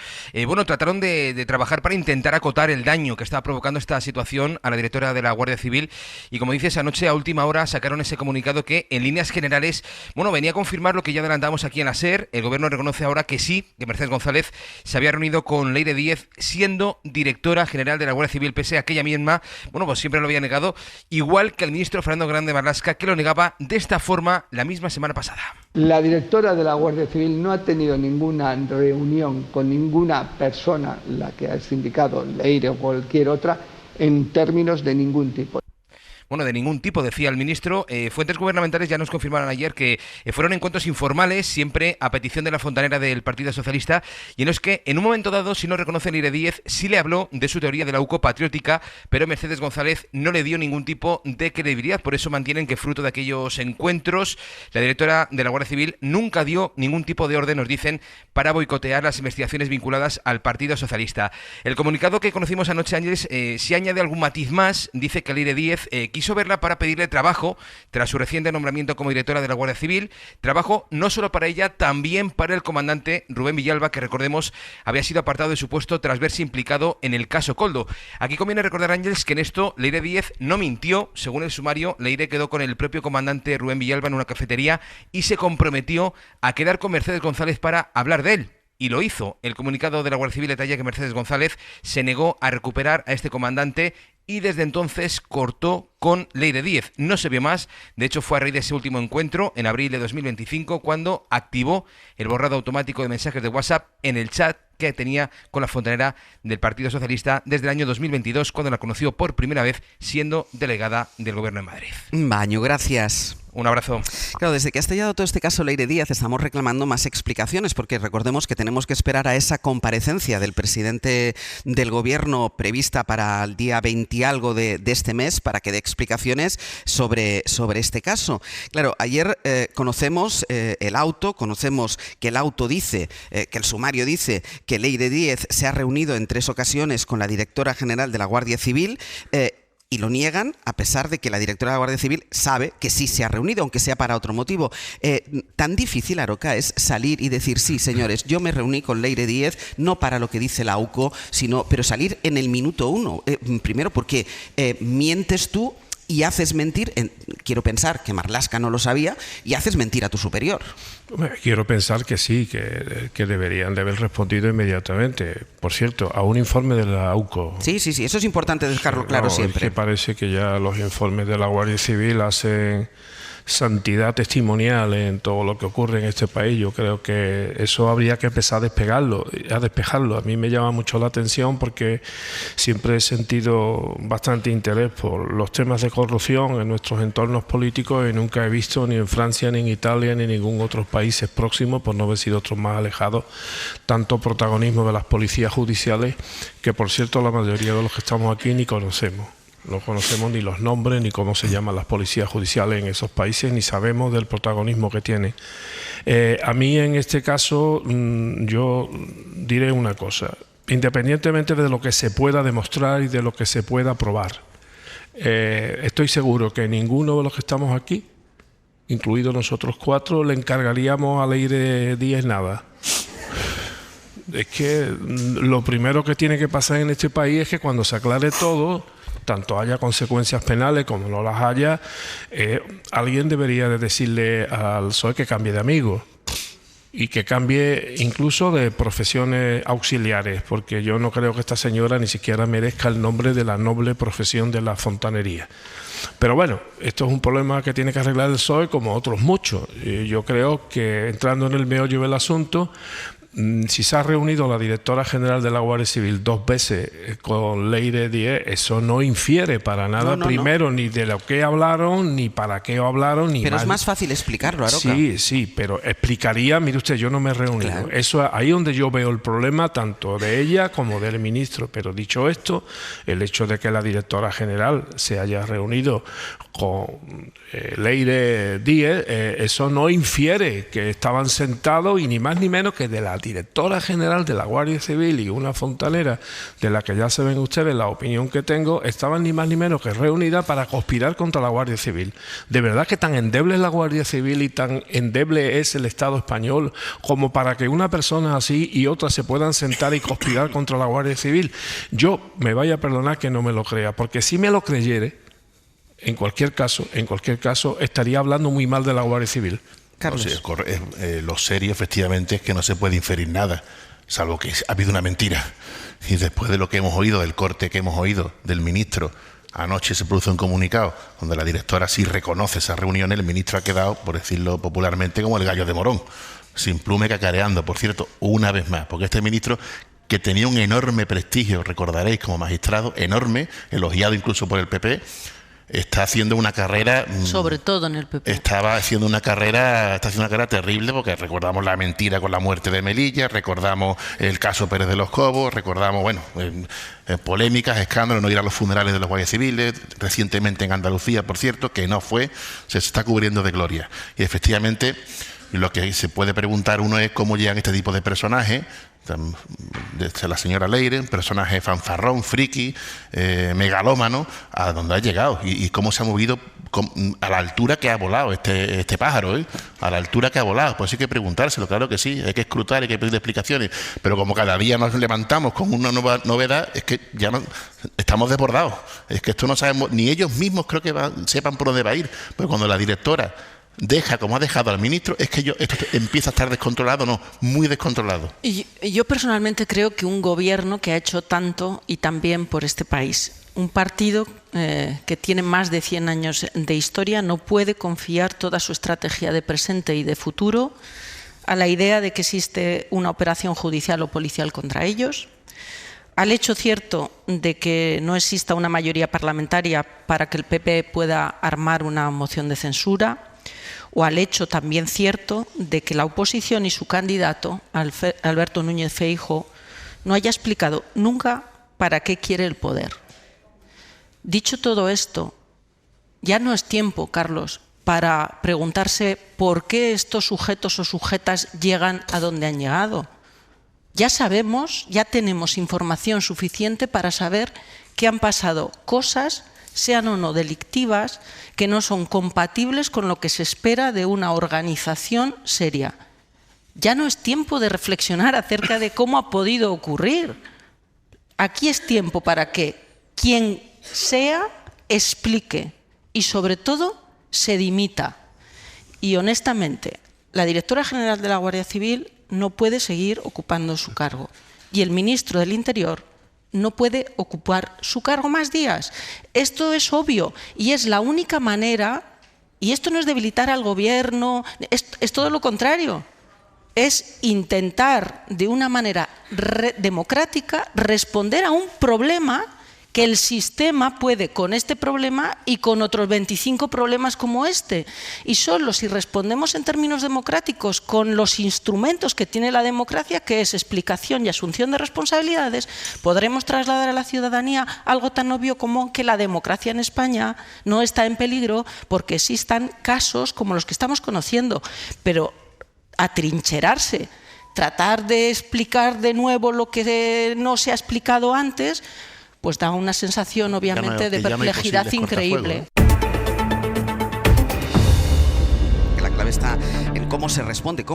trataron de trabajar para intentar acotar el daño que estaba provocando esta situación a la directora de la Guardia Civil, y como dices, anoche a última hora sacaron ese comunicado que en líneas generales, venía a confirmar lo que ya adelantamos aquí en la SER. El gobierno reconoce ahora que sí, que Mercedes González se había reunido con Leire Díez siendo directora general de la Guardia Civil, pese a que ella misma, pues siempre lo había negado, igual que el ministro Fernando Grande Marlaska, que lo negaba de esta forma la misma semana pasada.
La directora de la Guardia Civil no ha tenido ninguna reunión con ninguna persona, la que ha indicado Leire o cualquier otra, en términos de ningún tipo.
De ningún tipo, decía el ministro. Fuentes gubernamentales ya nos confirmaron ayer que fueron encuentros informales, siempre a petición de la fontanera del Partido Socialista, y en los que en un momento dado, si no reconoce Leire Díez, sí le habló de su teoría de la UCO patriótica, pero Mercedes González no le dio ningún tipo de credibilidad. Por eso mantienen que fruto de aquellos encuentros, la directora de la Guardia Civil nunca dio ningún tipo de orden, nos dicen, para boicotear las investigaciones vinculadas al Partido Socialista. El comunicado que conocimos anoche, Ángeles, si añade algún matiz más, dice que Leire Díez quiso verla para pedirle trabajo tras su reciente nombramiento como directora de la Guardia Civil, trabajo no solo para ella, también para el comandante Rubén Villalba, que recordemos había sido apartado de su puesto tras verse implicado en el caso Koldo. Aquí conviene recordar, Ángeles, que en esto Leire Díez no mintió. Según el sumario, Leire quedó con el propio comandante Rubén Villalba en una cafetería y se comprometió a quedar con Mercedes González para hablar de él. Y lo hizo. El comunicado de la Guardia Civil detalla que Mercedes González se negó a recuperar a este comandante y desde entonces cortó con Leire Díez. No se vio más. De hecho, fue a raíz de ese último encuentro, en abril de 2025, cuando activó el borrado automático de mensajes de WhatsApp en el chat que tenía con la fontanera del Partido Socialista desde el año 2022, cuando la conoció por primera vez siendo delegada del Gobierno en Madrid.
Baño, gracias.
Un abrazo.
Claro, desde que ha estallado todo este caso Leire Díez estamos reclamando más explicaciones, porque recordemos que tenemos que esperar a esa comparecencia del presidente del Gobierno prevista para el día 20 y algo de este mes para que dé explicaciones sobre este caso. Claro, ayer conocemos el auto, conocemos que el auto dice, que el sumario dice que Leire Díez se ha reunido en 3 ocasiones con la directora general de la Guardia Civil. y lo niegan a pesar de que la directora de la Guardia Civil sabe que sí se ha reunido, aunque sea para otro motivo. Tan difícil, Aroca, es salir y decir, sí, señores, yo me reuní con Leire Díez, no para lo que dice la AUCO, pero salir en el minuto 1. Primero porque mientes tú y haces mentir, quiero pensar que Marlaska no lo sabía, y haces mentir a tu superior.
Quiero pensar que sí, que deberían de haber respondido inmediatamente. Por cierto, a un informe de la AUCO.
Sí, eso es importante dejarlo claro siempre.
Es que parece que ya los informes de la Guardia Civil hacen santidad testimonial en todo lo que ocurre en este país. Yo creo que eso habría que empezar a despejarlo. A mí me llama mucho la atención porque siempre he sentido bastante interés por los temas de corrupción en nuestros entornos políticos y nunca he visto ni en Francia, ni en Italia, ni en ningún otro país próximo, por no haber sido otros más alejados, tanto protagonismo de las policías judiciales, que por cierto la mayoría de los que estamos aquí ni conocemos. No conocemos ni los nombres, ni cómo se llaman las policías judiciales en esos países, ni sabemos del protagonismo que tienen. A mí en este caso yo diré una cosa, independientemente de lo que se pueda demostrar y de lo que se pueda probar, estoy seguro que ninguno de los que estamos aquí, incluidos nosotros 4, le encargaríamos a Leire Díez nada. Es que lo primero que tiene que pasar en este país es que cuando se aclare todo, tanto haya consecuencias penales como no las haya, alguien debería de decirle al PSOE que cambie de amigo y que cambie incluso de profesiones auxiliares, porque yo no creo que esta señora ni siquiera merezca el nombre de la noble profesión de la fontanería. Pero bueno, esto es un problema que tiene que arreglar el PSOE como otros muchos. Yo creo que entrando en el meollo del asunto, si se ha reunido la directora general de la Guardia Civil 2 veces con Leire Díez, eso no infiere para nada, no. Ni de lo que hablaron, ni para qué hablaron, ni
Pero es más fácil explicarlo, Aroca.
Sí, pero explicaría, mire usted, yo no me he reunido. Claro. Eso ahí donde yo veo el problema, tanto de ella como del ministro. Pero dicho esto, el hecho de que la directora general se haya reunido con Leire Díez, eso no infiere que estaban sentados y ni más ni menos que de la directora general de la Guardia Civil y una fontanera de la que ya se ven ustedes la opinión que tengo, estaban ni más ni menos que reunidas para conspirar contra la Guardia Civil. ¿De verdad que tan endeble es la Guardia Civil y tan endeble es el Estado español como para que una persona así y otra se puedan sentar y conspirar contra la Guardia Civil? Yo me vaya a perdonar que no me lo crea, porque si me lo creyere, en cualquier caso, estaría hablando muy mal de la Guardia Civil.
Carlos. Lo serio, efectivamente, es que no se puede inferir nada, salvo que ha habido una mentira. Y después de lo que hemos oído, del corte que hemos oído del ministro, anoche se produce un comunicado donde la directora sí reconoce esa reunión, el ministro ha quedado, por decirlo popularmente, como el gallo de Morón, sin plume cacareando, por cierto, una vez más, porque este ministro, que tenía un enorme prestigio, recordaréis, como magistrado, enorme, elogiado incluso por el PP, está haciendo una carrera,
sobre todo en el PP.
Está haciendo una carrera terrible, porque recordamos la mentira con la muerte de Melilla, recordamos el caso Pérez de los Cobos, recordamos, polémicas, escándalos, no ir a los funerales de los guardias civiles, recientemente en Andalucía, por cierto, que no fue, se está cubriendo de gloria. Y efectivamente, lo que se puede preguntar uno es cómo llegan este tipo de personajes, desde la señora Leire, un personaje fanfarrón, friki, megalómano, a donde ha llegado y cómo se ha movido a la altura que ha volado este pájaro, a la altura que ha volado. Pues hay que preguntárselo, claro que sí, hay que escrutar, hay que pedir explicaciones, pero como cada día nos levantamos con una nueva novedad, es que ya no estamos desbordados, es que esto no sabemos, ni ellos mismos creo que sepan por dónde va a ir, pero cuando la directora deja, como ha dejado al ministro, es que esto empieza a estar descontrolado, no, muy descontrolado.
Y yo personalmente creo que un gobierno que ha hecho tanto y tan bien por este país, un partido que tiene más de 100 años de historia, no puede confiar toda su estrategia de presente y de futuro a la idea de que existe una operación judicial o policial contra ellos, al hecho cierto de que no exista una mayoría parlamentaria para que el PP pueda armar una moción de censura, o al hecho también cierto de que la oposición y su candidato, Alberto Núñez Feijóo, no haya explicado nunca para qué quiere el poder. Dicho todo esto, ya no es tiempo, Carlos, para preguntarse por qué estos sujetos o sujetas llegan a donde han llegado. Ya sabemos, ya tenemos información suficiente para saber que han pasado cosas sean o no delictivas, que no son compatibles con lo que se espera de una organización seria. Ya no es tiempo de reflexionar acerca de cómo ha podido ocurrir. Aquí es tiempo para que quien sea explique y, sobre todo, se dimita. Y, honestamente, la directora general de la Guardia Civil no puede seguir ocupando su cargo. Y el ministro del Interior no puede ocupar su cargo más días. Esto es obvio y es la única manera, y esto no es debilitar al gobierno, es todo lo contrario. Es intentar de una manera democrática responder a un problema que el sistema puede con este problema y con otros 25 problemas como este. Y solo si respondemos en términos democráticos con los instrumentos que tiene la democracia, que es explicación y asunción de responsabilidades, podremos trasladar a la ciudadanía algo tan obvio como que la democracia en España no está en peligro porque existan casos como los que estamos conociendo. Pero atrincherarse, tratar de explicar de nuevo lo que no se ha explicado antes, pues da una sensación obviamente de perplejidad increíble.
La clave está en cómo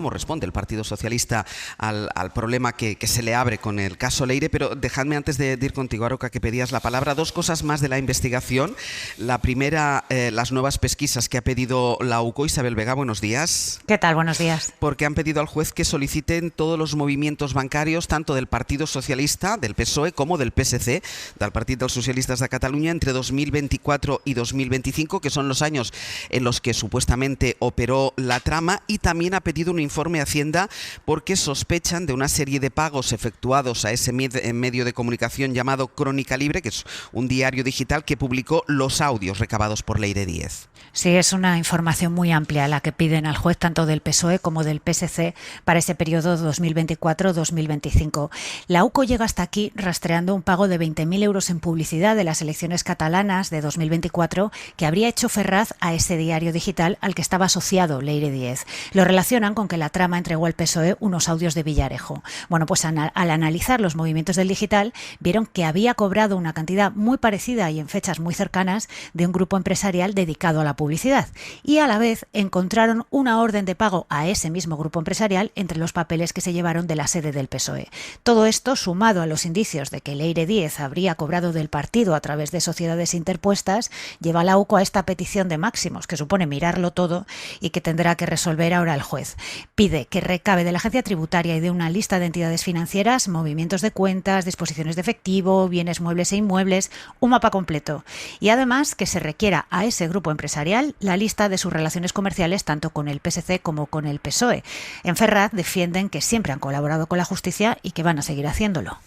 responde el Partido Socialista al problema que se le abre con el caso Leire. Pero dejadme, antes de ir contigo, Aroca, que pedías la palabra, dos cosas más de la investigación. La primera, las nuevas pesquisas que ha pedido la UCO. Isabel Vega, buenos días.
¿Qué tal? Buenos días.
Porque han pedido al juez que soliciten todos los movimientos bancarios, tanto del Partido Socialista, del PSOE, como del PSC, del Partido dels Socialistes de Cataluña, entre 2024 y 2025, que son los años en los que supuestamente operó la trama. Y también ha pedido un informe a Hacienda porque sospechan de una serie de pagos efectuados a ese medio de comunicación llamado Crónica Libre, que es un diario digital que publicó los audios recabados por Leire Díez.
Sí, es una información muy amplia la que piden al juez tanto del PSOE como del PSC para ese periodo 2024-2025. La UCO llega hasta aquí rastreando un pago de 20.000 euros en publicidad de las elecciones catalanas de 2024 que habría hecho Ferraz a ese diario digital al que estaba asociado Leire Díez. Lo relacionan con que la trama entregó al PSOE unos audios de Villarejo. Bueno, pues al analizar los movimientos del digital, vieron que había cobrado una cantidad muy parecida y en fechas muy cercanas de un grupo empresarial dedicado a la publicidad. Y a la vez encontraron una orden de pago a ese mismo grupo empresarial entre los papeles que se llevaron de la sede del PSOE. Todo esto, sumado a los indicios de que Leire Díez habría cobrado del partido a través de sociedades interpuestas, lleva a la UCO a esta petición de máximos, que supone mirarlo todo y que tendrá que resolver ahora el juez. Pide que recabe de la agencia tributaria y de una lista de entidades financieras movimientos de cuentas, disposiciones de efectivo, bienes muebles e inmuebles, un mapa completo. Y además que se requiera a ese grupo empresarial la lista de sus relaciones comerciales tanto con el PSC como con el PSOE. En Ferraz defienden que siempre han colaborado con la justicia y que van a seguir haciéndolo.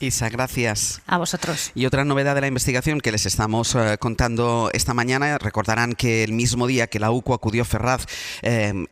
Isa, gracias.
A vosotros.
Y otra novedad de la investigación que les estamos contando esta mañana, recordarán que el mismo día que la UCO acudió a Ferraz,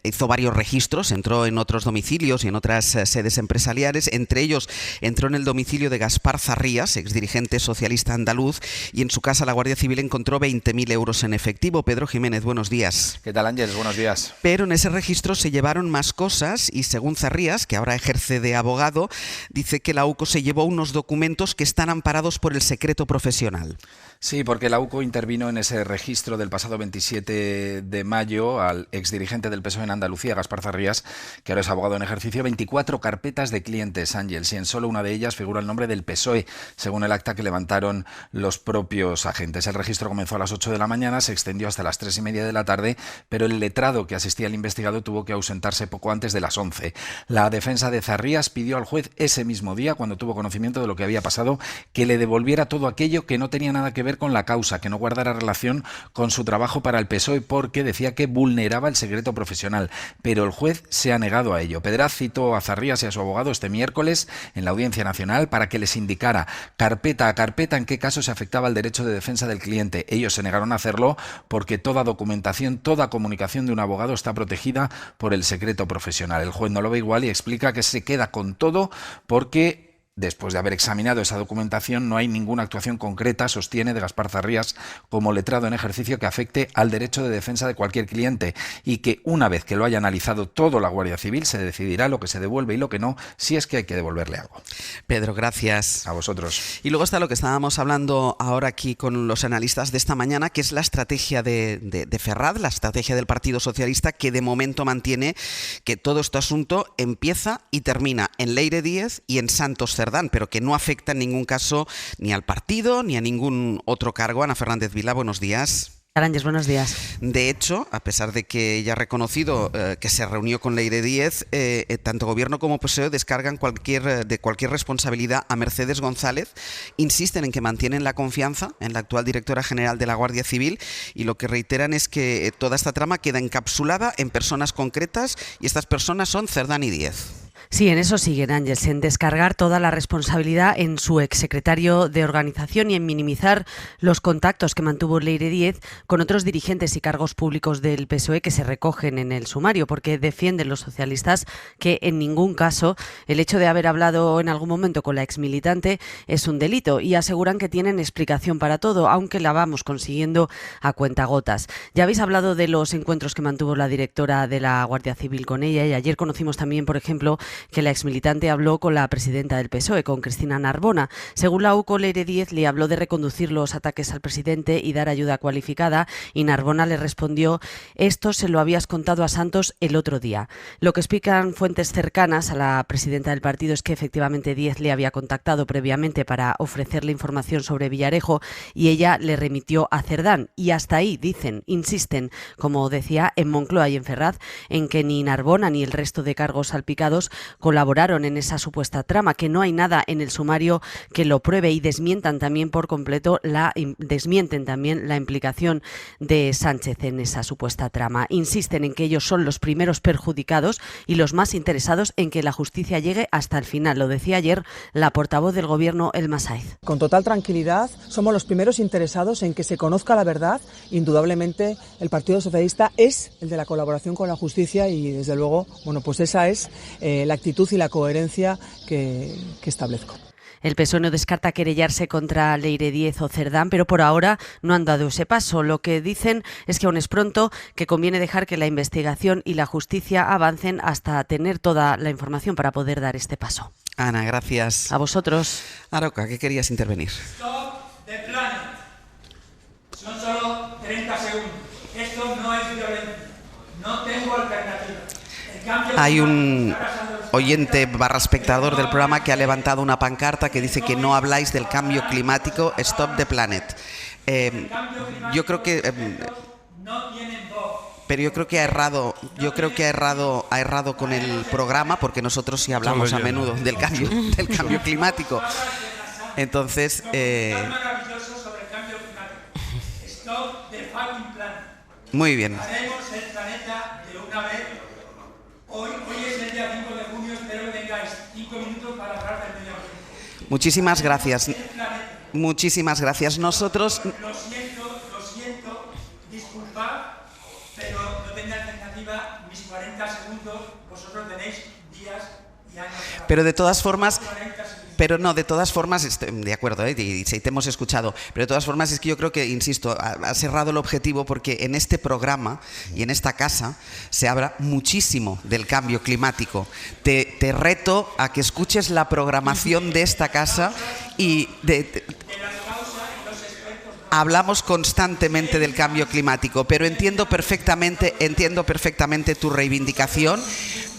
hizo varios registros, entró en otros domicilios y en otras sedes empresariales. Entre ellos entró en el domicilio de Gaspar Zarrías, exdirigente socialista andaluz, y en su casa la Guardia Civil encontró 20.000 euros en efectivo. Pedro Jiménez, buenos días.
¿Qué tal, Ángeles? Buenos días.
Pero en ese registro se llevaron más cosas y según Zarrías, que ahora ejerce de abogado, dice que la UCO se llevó unos documentos que están amparados por el secreto profesional.
Sí, porque la UCO intervino en ese registro del pasado 27 de mayo al exdirigente del PSOE en Andalucía, Gaspar Zarrías, que ahora es abogado en ejercicio, 24 carpetas de clientes, Ángels, y en solo una de ellas figura el nombre del PSOE, según el acta que levantaron los propios agentes. El registro comenzó a las 8 de la mañana, se extendió hasta las 3:30 de la tarde, pero el letrado que asistía al investigado tuvo que ausentarse poco antes de las 11. La defensa de Zarrías pidió al juez ese mismo día, cuando tuvo conocimiento de lo que había pasado, que le devolviera todo aquello que no tenía nada que ver con la causa, que no guardara relación con su trabajo para el PSOE, porque decía que vulneraba el secreto profesional. Pero el juez se ha negado a ello. Pedraz citó a Zarrías y a su abogado este miércoles en la Audiencia Nacional para que les indicara carpeta a carpeta en qué caso se afectaba el derecho de defensa del cliente. Ellos se negaron a hacerlo porque toda documentación, toda comunicación de un abogado está protegida por el secreto profesional. El juez no lo ve igual y explica que se queda con todo porque después de haber examinado esa documentación, no hay ninguna actuación concreta, sostiene, de Gaspar Zarrías como letrado en ejercicio que afecte al derecho de defensa de cualquier cliente, y que una vez que lo haya analizado todo la Guardia Civil se decidirá lo que se devuelve y lo que no, si es que hay que devolverle algo.
Pedro, gracias.
A vosotros.
Y luego está lo que estábamos hablando ahora aquí con los analistas de esta mañana, que es la estrategia de Ferraz, la estrategia del Partido Socialista, que de momento mantiene que todo este asunto empieza y termina en Leire Díez y en Santos Cerdán, pero que no afecta en ningún caso ni al partido ni a ningún otro cargo. Ana Fernández Vila, buenos días.
Aranjes, buenos días.
De hecho, a pesar de que ella ha reconocido que se reunió con Leire Díez, tanto Gobierno como PSOE descargan cualquier responsabilidad a Mercedes González, insisten en que mantienen la confianza en la actual directora general de la Guardia Civil, y lo que reiteran es que toda esta trama queda encapsulada en personas concretas, y estas personas son Cerdán y Díez.
Sí, en eso siguen, Ángels, en descargar toda la responsabilidad en su exsecretario de organización y en minimizar los contactos que mantuvo Leire Díez con otros dirigentes y cargos públicos del PSOE que se recogen en el sumario, porque defienden los socialistas que en ningún caso el hecho de haber hablado en algún momento con la exmilitante es un delito, y aseguran que tienen explicación para todo, aunque la vamos consiguiendo a cuentagotas. Ya habéis hablado de los encuentros que mantuvo la directora de la Guardia Civil con ella, y ayer conocimos también, por ejemplo, que la exmilitante habló con la presidenta del PSOE, con Cristina Narbona. Según la UCO, Leire Díez le habló de reconducir los ataques al presidente y dar ayuda cualificada, y Narbona le respondió: esto se lo habías contado a Santos el otro día. Lo que explican fuentes cercanas a la presidenta del partido es que efectivamente Díez le había contactado previamente para ofrecerle información sobre Villarejo, y ella le remitió a Cerdán. Y hasta ahí, dicen, insisten, como decía, en Moncloa y en Ferraz, en que ni Narbona ni el resto de cargos salpicados colaboraron en esa supuesta trama, que no hay nada en el sumario que lo pruebe, y desmienten también la implicación de Sánchez en esa supuesta trama. Insisten en que ellos son los primeros perjudicados y los más interesados en que la justicia llegue hasta el final. Lo decía ayer la portavoz del Gobierno, Elma Saiz.
Con total tranquilidad, somos los primeros interesados en que se conozca la verdad. Indudablemente el Partido Socialista es el de la colaboración con la justicia, y desde luego, bueno, pues esa es la actitud y la coherencia que establezco.
El PSOE no descarta querellarse contra Leire Díez o Cerdán, pero por ahora no han dado ese paso. Lo que dicen es que aún es pronto, que conviene dejar que la investigación y la justicia avancen hasta tener toda la información para poder dar este paso.
Ana, gracias.
A vosotros.
Aroca, ¿qué querías intervenir?
Stop the planet. Son solo 30 segundos. Esto no es violento. No tengo alternativa.
Hay un oyente / espectador del programa que ha levantado una pancarta que dice que no habláis del cambio climático. Stop the planet. Yo creo que pero yo creo que ha errado ha errado con el programa, porque nosotros sí hablamos a menudo del cambio climático. Entonces muy bien.
Hoy es el día 5 de junio, espero que tengáis 5 minutos para hablar del medio ambiente.
Muchísimas gracias. Muchísimas gracias. Nosotros...
Lo siento, disculpad, pero no tengo alternativa. Mis 40 segundos, vosotros tenéis días y años.
Pero de todas formas... de acuerdo, y te hemos escuchado, pero de todas formas es que yo creo que, insisto, has errado el objetivo, porque en este programa y en esta casa se habla muchísimo del cambio climático. Te reto a que escuches la programación de esta casa y hablamos constantemente del cambio climático, pero entiendo perfectamente tu reivindicación.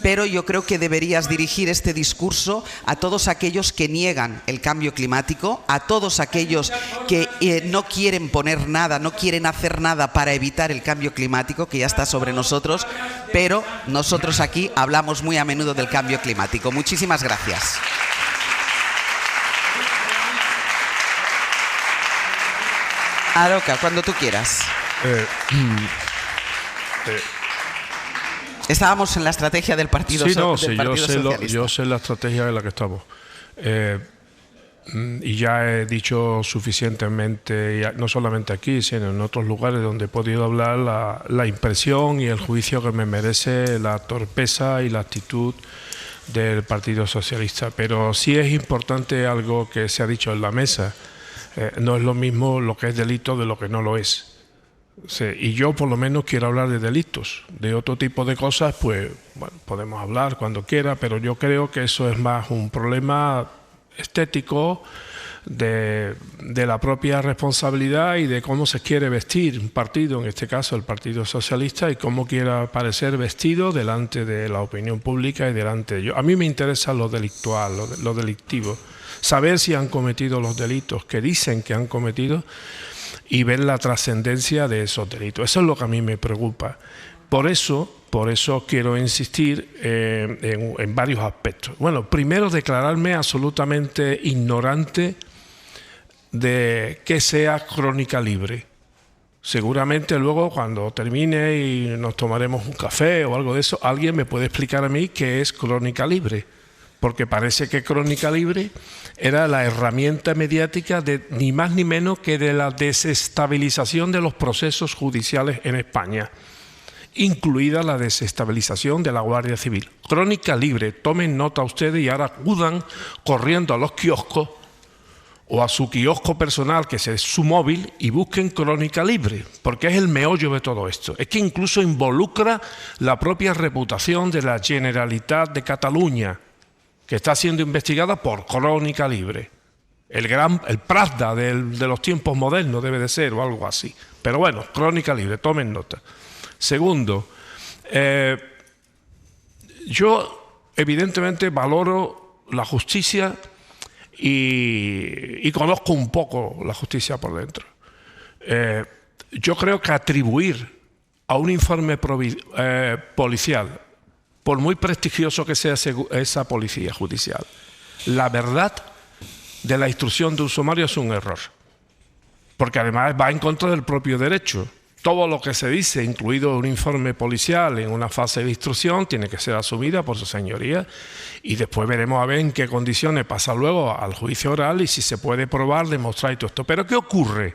Pero yo creo que deberías dirigir este discurso a todos aquellos que niegan el cambio climático, a todos aquellos que no quieren poner nada, no quieren hacer nada para evitar el cambio climático, que ya está sobre nosotros, pero nosotros aquí hablamos muy a menudo del cambio climático. Muchísimas gracias. Aroca, cuando tú quieras. Estábamos en la estrategia del Partido Socialista.
Yo sé la estrategia en la que estamos. Y ya he dicho suficientemente, no solamente aquí, sino en otros lugares donde he podido hablar, la impresión y el juicio que me merece la torpeza y la actitud del Partido Socialista, pero sí es importante algo que se ha dicho en la mesa. No es lo mismo lo que es delito de lo que no lo es. Sí, y yo por lo menos quiero hablar de delitos. De otro tipo de cosas, pues bueno, podemos hablar cuando quiera, pero yo creo que eso es más un problema estético de la propia responsabilidad y de cómo se quiere vestir un partido, en este caso el Partido Socialista, y cómo quiera parecer vestido delante de la opinión pública y delante de ellos. A mí me interesa lo delictual, lo delictivo, saber si han cometido los delitos que dicen que han cometido y ver la trascendencia de esos delitos. Eso es lo que a mí me preocupa. Por eso quiero insistir en varios aspectos. Bueno, primero, declararme absolutamente ignorante de que sea crónica libre. Seguramente luego, cuando termine y nos tomaremos un café o algo de eso, alguien me puede explicar a mí qué es crónica libre. Porque parece que Crónica Libre era la herramienta mediática de ni más ni menos que de la desestabilización de los procesos judiciales en España, incluida la desestabilización de la Guardia Civil. Crónica Libre, tomen nota ustedes y ahora acudan corriendo a los kioscos o a su kiosco personal, que es su móvil, y busquen Crónica Libre, porque es el meollo de todo esto. Es que incluso involucra la propia reputación de la Generalitat de Cataluña, que está siendo investigada por Crónica Libre. El Pravda de los tiempos modernos debe de ser, o algo así. Pero bueno, Crónica Libre, tomen nota. Segundo, yo evidentemente valoro la justicia y conozco un poco la justicia por dentro. Yo creo que atribuir a un informe policial, por muy prestigioso que sea esa policía judicial, la verdad de la instrucción de un sumario es un error, porque además va en contra del propio derecho. Todo lo que se dice, incluido un informe policial en una fase de instrucción, tiene que ser asumida por su señoría y después veremos a ver en qué condiciones pasa luego al juicio oral y si se puede probar, demostrar y todo esto. Pero ¿qué ocurre?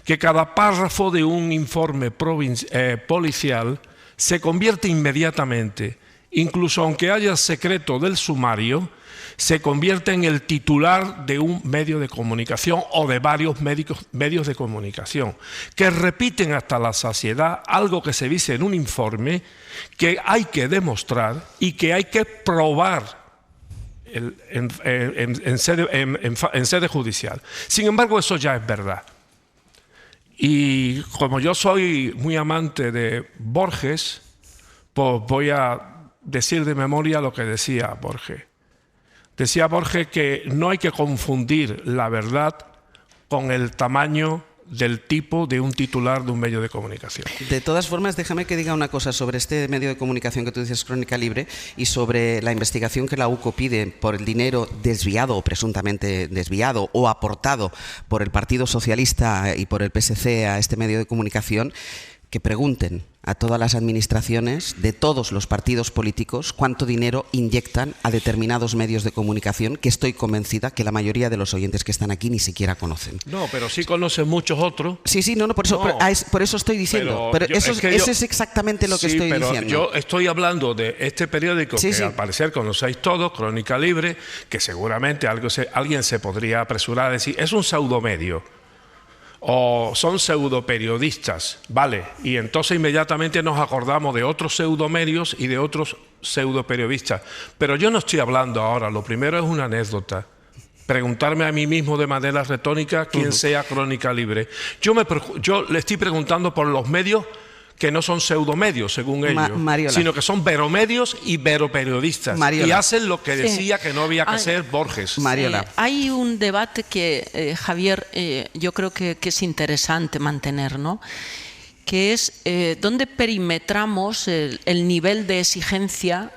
Que cada párrafo de un informe policial se convierte inmediatamente, incluso aunque haya secreto del sumario, se convierte en el titular de un medio de comunicación o de varios medios de comunicación, que repiten hasta la saciedad algo que se dice en un informe que hay que demostrar y que hay que probar en sede judicial. Sin embargo, eso ya es verdad. Y como yo soy muy amante de Borges, pues voy a decir de memoria lo que decía Borges. Decía Borges que no hay que confundir la verdad con el tamaño del tipo de un titular de un medio de comunicación.
De todas formas, déjame que diga una cosa sobre este medio de comunicación que tú dices, Crónica Libre, y sobre la investigación que la UCO pide por el dinero desviado o presuntamente desviado o aportado por el Partido Socialista y por el PSC a este medio de comunicación. Que pregunten a todas las administraciones de todos los partidos políticos cuánto dinero inyectan a determinados medios de comunicación, que estoy convencida que la mayoría de los oyentes que están aquí ni siquiera conocen.
No, pero sí conocen muchos otros.
Sí, por eso estoy diciendo. Pero eso es exactamente lo que estoy diciendo.
Yo estoy hablando de este periódico que al parecer conocéis todos, Crónica Libre, que seguramente alguien se podría apresurar a decir, es un pseudomedio. O son pseudoperiodistas, ¿vale? Y entonces inmediatamente nos acordamos de otros pseudomedios y de otros pseudoperiodistas. Pero yo no estoy hablando ahora, lo primero es una anécdota. Preguntarme a mí mismo de manera retórica quién sea Crónica Libre. Yo le estoy preguntando por los medios que no son pseudomedios, según ellos, sino que son veromedios y veroperiodistas. Y hacen lo que decía que no había que hacer Borges.
Hay un debate que, Javier, yo creo que es interesante mantener, ¿no? Que es dónde perimetramos el nivel de exigencia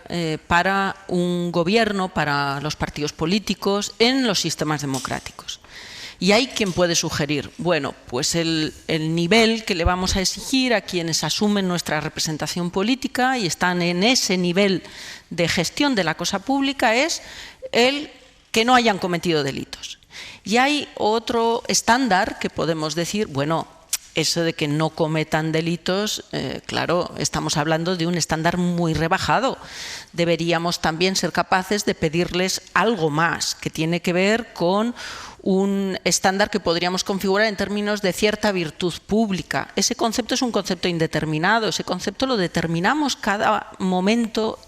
para un gobierno, para los partidos políticos, en los sistemas democráticos. Y hay quien puede sugerir, bueno, pues el nivel que le vamos a exigir a quienes asumen nuestra representación política y están en ese nivel de gestión de la cosa pública es el que no hayan cometido delitos. Y hay otro estándar que podemos decir, bueno, eso de que no cometan delitos, claro, estamos hablando de un estándar muy rebajado. Deberíamos también ser capaces de pedirles algo más, que tiene que ver con un estándar que podríamos configurar en términos de cierta virtud pública. Ese concepto es un concepto indeterminado, ese concepto lo determinamos cada momento,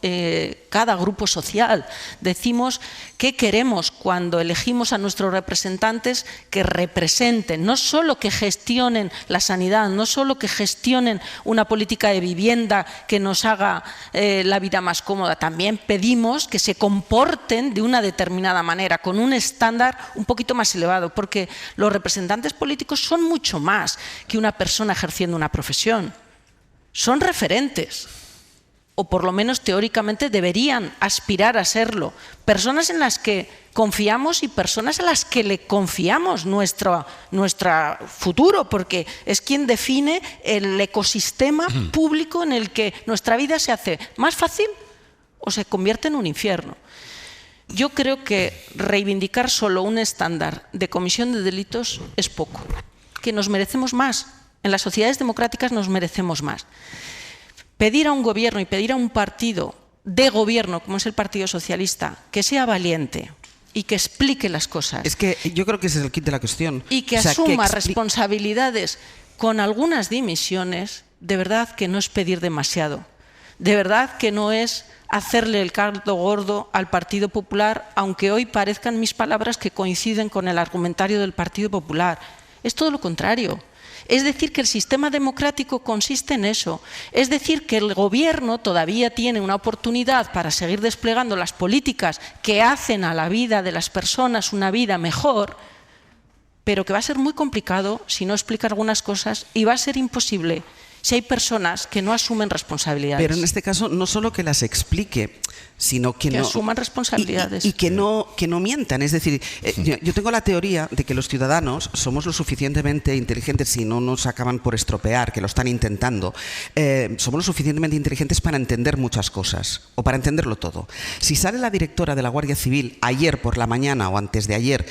cada grupo social. Decimos qué queremos cuando elegimos a nuestros representantes que representen, no solo que gestionen la sanidad, no solo que gestionen una política de vivienda que nos haga la vida más cómoda, también pedimos que se comporten de una determinada manera, con un estándar un poquito más elevado, porque los representantes políticos son mucho más que una persona ejerciendo una profesión. Son referentes, o por lo menos teóricamente deberían aspirar a serlo. Personas en las que confiamos y personas a las que le confiamos nuestro futuro, porque es quien define el ecosistema público en el que nuestra vida se hace más fácil o se convierte en un infierno. Yo creo que reivindicar solo un estándar de comisión de delitos es poco, que nos merecemos más. En las sociedades democráticas nos merecemos más. Pedir a un gobierno y pedir a un partido de gobierno, como es el Partido Socialista, que sea valiente y que explique las cosas.
Es que yo creo que ese es el kit de la cuestión.
Y que asuma responsabilidades con algunas dimisiones, de verdad que no es pedir demasiado. De verdad que no es hacerle el caldo gordo al Partido Popular, aunque hoy parezcan mis palabras que coinciden con el argumentario del Partido Popular. Es todo lo contrario. Es decir, que el sistema democrático consiste en eso. Es decir, que el gobierno todavía tiene una oportunidad para seguir desplegando las políticas que hacen a la vida de las personas una vida mejor, pero que va a ser muy complicado si no explica algunas cosas y va a ser imposible si hay personas que no asumen responsabilidades.
Pero en este caso, no solo que las explique, sino que no
asuman responsabilidades.
Y que no mientan. Es decir, yo tengo la teoría de que los ciudadanos somos lo suficientemente inteligentes, si no nos acaban por estropear, que lo están intentando, somos lo suficientemente inteligentes para entender muchas cosas, o para entenderlo todo. Si sale la directora de la Guardia Civil ayer por la mañana o antes de ayer,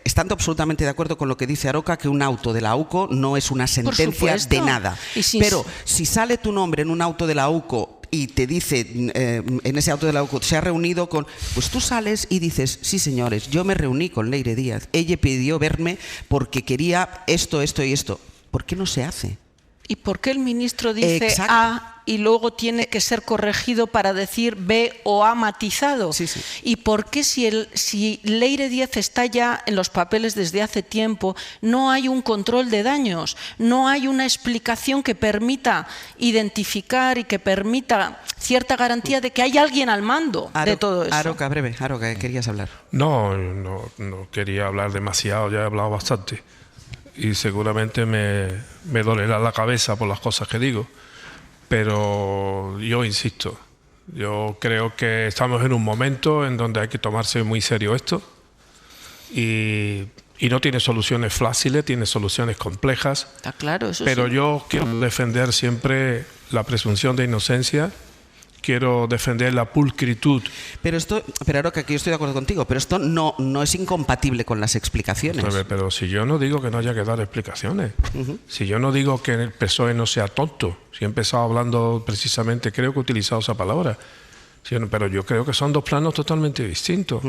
estando absolutamente de acuerdo con lo que dice Aroca, que un auto de la AUCO no es una sentencia de nada. Pero si sale tu nombre en un auto de la AUCO y te dice, en ese auto de la AUCO, se ha reunido con... Pues tú sales y dices, sí señores, yo me reuní con Leire Díaz. Ella pidió verme porque quería esto, esto y esto. ¿Por qué no se hace?
¿Y por qué el ministro dice A y luego tiene que ser corregido para decir B o ha matizado?
Sí, sí.
¿Y por qué si Leire Díaz está ya en los papeles desde hace tiempo, no hay un control de daños? No hay una explicación que permita identificar y que permita cierta garantía de que hay alguien al mando de todo eso.
Aroca, breve. Aroca, ¿querías hablar?
No quería hablar demasiado, ya he hablado bastante. Y seguramente me dolerá la cabeza por las cosas que digo, pero yo insisto, yo creo que estamos en un momento en donde hay que tomarse muy serio esto y no tiene soluciones fáciles, tiene soluciones complejas.
Está claro, eso
pero
sí.
Yo quiero defender siempre la presunción de inocencia. Quiero defender la pulcritud.
Pero Aroca, que yo estoy de acuerdo contigo, pero esto no es incompatible con las explicaciones.
Pero si yo no digo que no haya que dar explicaciones, si yo no digo que el PSOE no sea tonto, si he empezado hablando precisamente, creo que he utilizado esa palabra, pero yo creo que son dos planos totalmente distintos.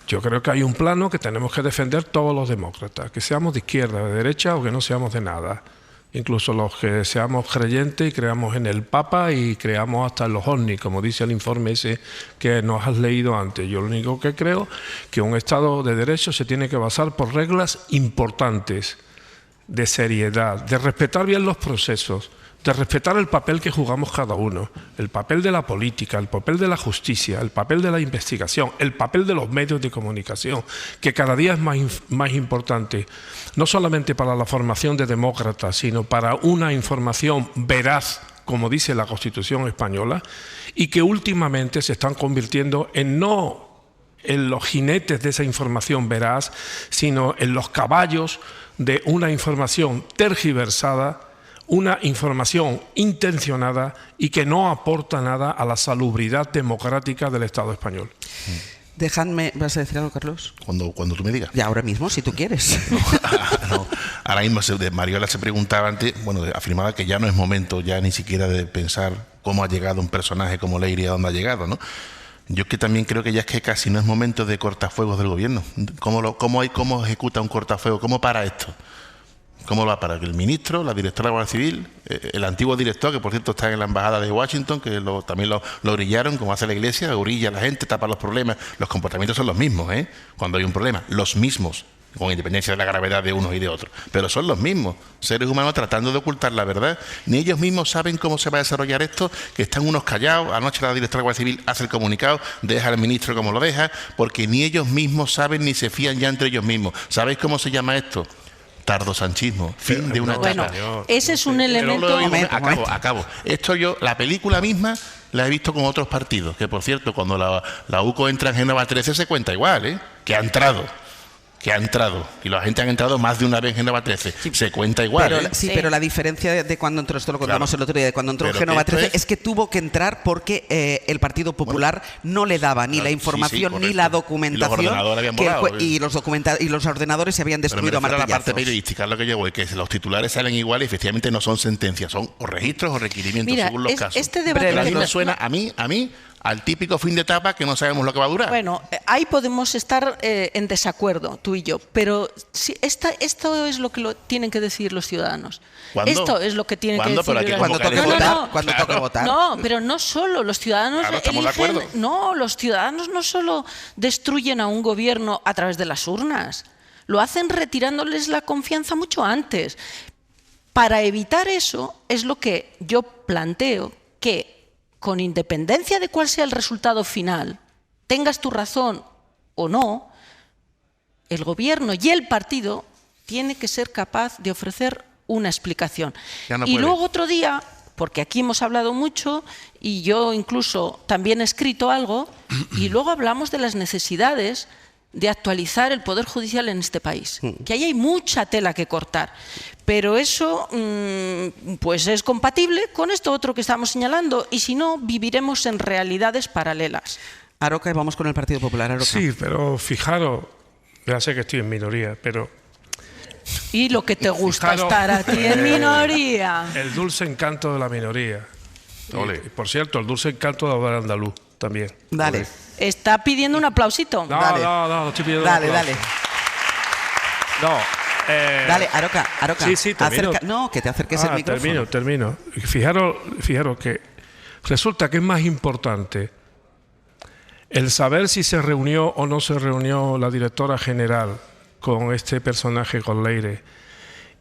Yo creo que hay un plano que tenemos que defender todos los demócratas, que seamos de izquierda, de derecha o que no seamos de nada. Incluso los que seamos creyentes y creamos en el Papa y creamos hasta en los ovnis, como dice el informe ese que nos has leído antes. Yo lo único que creo es que un Estado de Derecho se tiene que basar por reglas importantes, de seriedad, de respetar bien los procesos, de respetar el papel que jugamos cada uno, el papel de la política, el papel de la justicia, el papel de la investigación, el papel de los medios de comunicación, que cada día es más importante, no solamente para la formación de demócratas, sino para una información veraz, como dice la Constitución española, y que últimamente se están convirtiendo en los jinetes de esa información veraz, sino en los caballos de una información tergiversada, una información intencionada y que no aporta nada a la salubridad democrática del Estado español.
Dejadme, ¿vas a decir algo, Carlos?
Cuando tú me digas.
Ya, ahora mismo, si tú quieres.
No, ahora mismo Mariola se preguntaba antes, afirmaba que ya no es momento ya ni siquiera de pensar cómo ha llegado un personaje como Leire y a dónde ha llegado, ¿no? Yo es que también creo que ya es que casi no es momento de cortafuegos del gobierno. ¿Cómo ejecuta un cortafuego? ¿Cómo para esto? ¿Cómo lo va a parar? El ministro, la directora de la Guardia Civil, el antiguo director, que por cierto está en la embajada de Washington, que también lo orillaron, como hace la Iglesia, orilla a la gente, tapa los problemas. Los comportamientos son los mismos, cuando hay un problema, los mismos, con independencia de la gravedad de unos y de otros, pero son los mismos, seres humanos tratando de ocultar la verdad. Ni ellos mismos saben cómo se va a desarrollar esto, que están unos callados. Anoche la directora de la Guardia Civil hace el comunicado, deja al ministro como lo deja, porque ni ellos mismos saben ni se fían ya entre ellos mismos. ¿Sabéis cómo se llama esto? Tardosanchismo, fin de una etapa.
Bueno, ese es un elemento...
Acabo. La película misma la he visto con otros partidos, que por cierto, cuando la UCO entra en Génova 13 se cuenta igual, que ha entrado. Y la gente han entrado más de una vez en Génova 13. Se cuenta igual.
Pero la diferencia de cuando entró, esto lo contamos el otro día, de cuando entró en Génova 13 es que tuvo que entrar porque el Partido Popular no le daba ni la información ni la documentación.
Y los ordenadores habían volado.
Y los ordenadores se habían destruido a martillazos.
La parte periodística es lo que yo voy, que los titulares salen igual y efectivamente no son sentencias, son o registros o requerimientos según los casos.
Este debate
a mí me suena, a mí al típico fin de etapa que no sabemos lo que va a durar.
Bueno, ahí podemos estar en desacuerdo, tú y yo, pero si esto es lo que tienen que decir los ciudadanos.
¿Cuándo?
Esto es lo que tienen que decir
cuando toque votar.
No, pero no solo los ciudadanos eligen, los ciudadanos no solo destruyen a un gobierno a través de las urnas, lo hacen retirándoles la confianza mucho antes. Para evitar eso es lo que yo planteo, que con independencia de cuál sea el resultado final, tengas tu razón o no, el gobierno y el partido tiene que ser capaz de ofrecer una explicación. Y luego otro día, porque aquí hemos hablado mucho y yo incluso también he escrito algo, y luego hablamos de las necesidades de actualizar el Poder Judicial en este país, que ahí hay mucha tela que cortar, pero eso pues es compatible con esto otro que estamos señalando, y si no, viviremos en realidades paralelas.
Aroca, y vamos con el Partido Popular. Aroca.
Sí, pero fijaros, ya sé que estoy en minoría, pero...
Y lo que te gusta estar a ti en minoría.
El dulce encanto de la minoría. Y, por cierto, el dulce encanto de hablar andaluz también.
Dale.
¿Está pidiendo un aplausito?
No, estoy pidiendo
dale.
No.
Dale, Aroca.
Sí, termino.
Que te acerques el micrófono.
Termino. Fijaros que resulta que es más importante el saber si se reunió o no se reunió la directora general con este personaje, con Leire,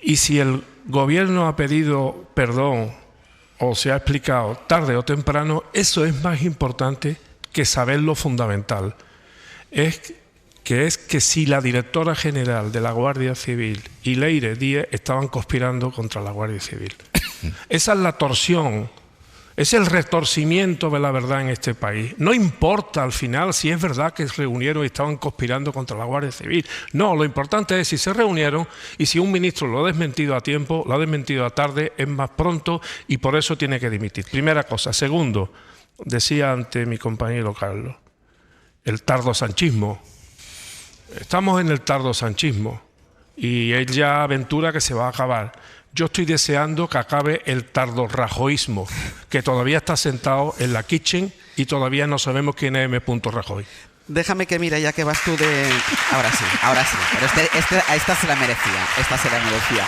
y si el gobierno ha pedido perdón o se ha explicado tarde o temprano. Eso es más importante que saber lo fundamental. Es que si la directora general de la Guardia Civil y Leire Díez estaban conspirando contra la Guardia Civil. Esa es la torsión, es el retorcimiento de la verdad en este país. No importa al final si es verdad que se reunieron y estaban conspirando contra la Guardia Civil. No, lo importante es si se reunieron y si un ministro lo ha desmentido a tiempo, lo ha desmentido a tarde, es más pronto, y por eso tiene que dimitir. Primera cosa. Segundo, decía ante mi compañero Carlos, el tardosanchismo. Estamos en el tardosanchismo y él ya aventura que se va a acabar. Yo estoy deseando que acabe el tardorrajoísmo, que todavía está sentado en la kitchen y todavía no sabemos quién es M. Rajoy.
Déjame que mira, ya que vas tú de... Ahora sí. Pero esta se la merecía.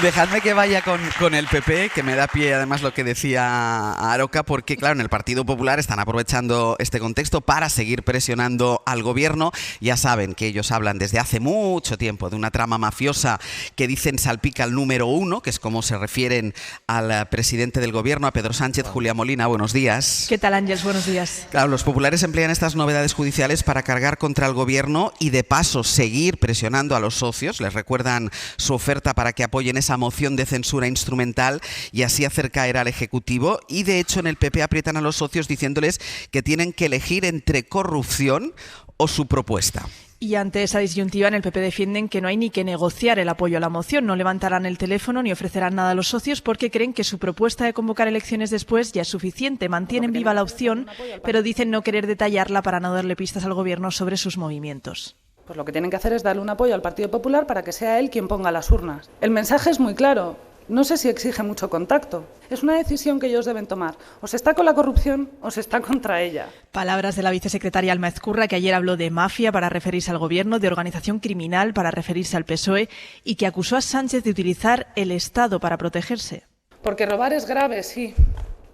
Dejadme que vaya con el PP, que me da pie además lo que decía Aroca, porque claro, en el Partido Popular están aprovechando este contexto para seguir presionando al gobierno. Ya saben que ellos hablan desde hace mucho tiempo de una trama mafiosa que dicen salpica al número 1, que es como se refieren al presidente del gobierno, a Pedro Sánchez. Julia Molina, buenos días.
¿Qué tal, Ángels? Buenos días.
Claro, los populares emplean estas novedades judiciales para cargar contra el gobierno y de paso seguir presionando a los socios. Les recuerdan su oferta para que apoyen esa moción de censura instrumental y así hacer caer al Ejecutivo, y de hecho en el PP aprietan a los socios diciéndoles que tienen que elegir entre corrupción o su propuesta.
Y ante esa disyuntiva, en el PP defienden que no hay ni que negociar el apoyo a la moción. No levantarán el teléfono ni ofrecerán nada a los socios porque creen que su propuesta de convocar elecciones después ya es suficiente. Mantienen viva la opción, pero dicen no querer detallarla para no darle pistas al Gobierno sobre sus movimientos.
Pues lo que tienen que hacer es darle un apoyo al Partido Popular para que sea él quien ponga las urnas. El mensaje es muy claro. No sé si exige mucho contacto. Es una decisión que ellos deben tomar. O se está con la corrupción o se está contra ella.
Palabras de la vicesecretaria Alma Ezcurra, que ayer habló de mafia para referirse al Gobierno, de organización criminal para referirse al PSOE y que acusó a Sánchez de utilizar el Estado para protegerse.
Porque robar es grave, sí,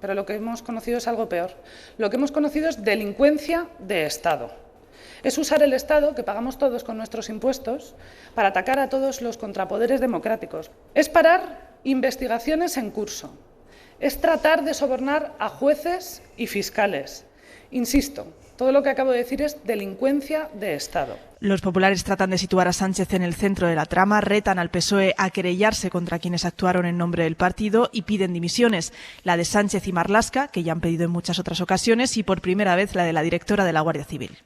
pero lo que hemos conocido es algo peor. Lo que hemos conocido es delincuencia de Estado. Es usar el Estado, que pagamos todos con nuestros impuestos, para atacar a todos los contrapoderes democráticos. Es parar investigaciones en curso. Es tratar de sobornar a jueces y fiscales. Insisto, todo lo que acabo de decir es delincuencia de Estado.
Los populares tratan de situar a Sánchez en el centro de la trama, retan al PSOE a querellarse contra quienes actuaron en nombre del partido y piden dimisiones. La de Sánchez y Marlaska, que ya han pedido en muchas otras ocasiones, y por primera vez la de la directora de la Guardia Civil.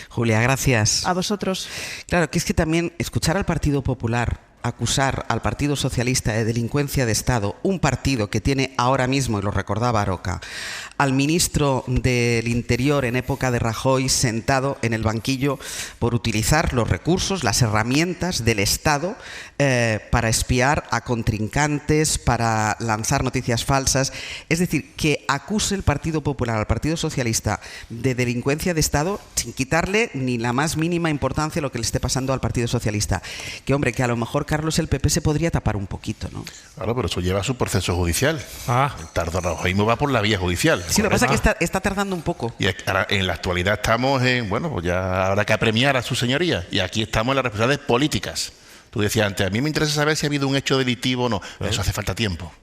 Julia, gracias.
A vosotros.
Claro, que es que también escuchar al Partido Popular acusar al Partido Socialista de delincuencia de Estado, un partido que tiene ahora mismo, y lo recordaba Aroca, al ministro del Interior en época de Rajoy sentado en el banquillo por utilizar los recursos, las herramientas del Estado para espiar a contrincantes, para lanzar noticias falsas. Es decir, que acuse el Partido Popular al Partido Socialista de delincuencia de Estado sin quitarle ni la más mínima importancia a lo que le esté pasando al Partido Socialista. Que, hombre, que a lo mejor, Carlos, el PP se podría tapar un poquito, ¿no?
Claro, pero eso lleva a su proceso judicial. El tardorrajoísmo va por la vía judicial.
Sí, lo que pasa es que está tardando un poco.
Y ahora, en la actualidad estamos en, bueno, pues ya habrá que apremiar a su señoría. Y aquí estamos en las responsabilidades políticas. Tú decías antes, a mí me interesa saber si ha habido un hecho delictivo o no. Eso hace falta tiempo.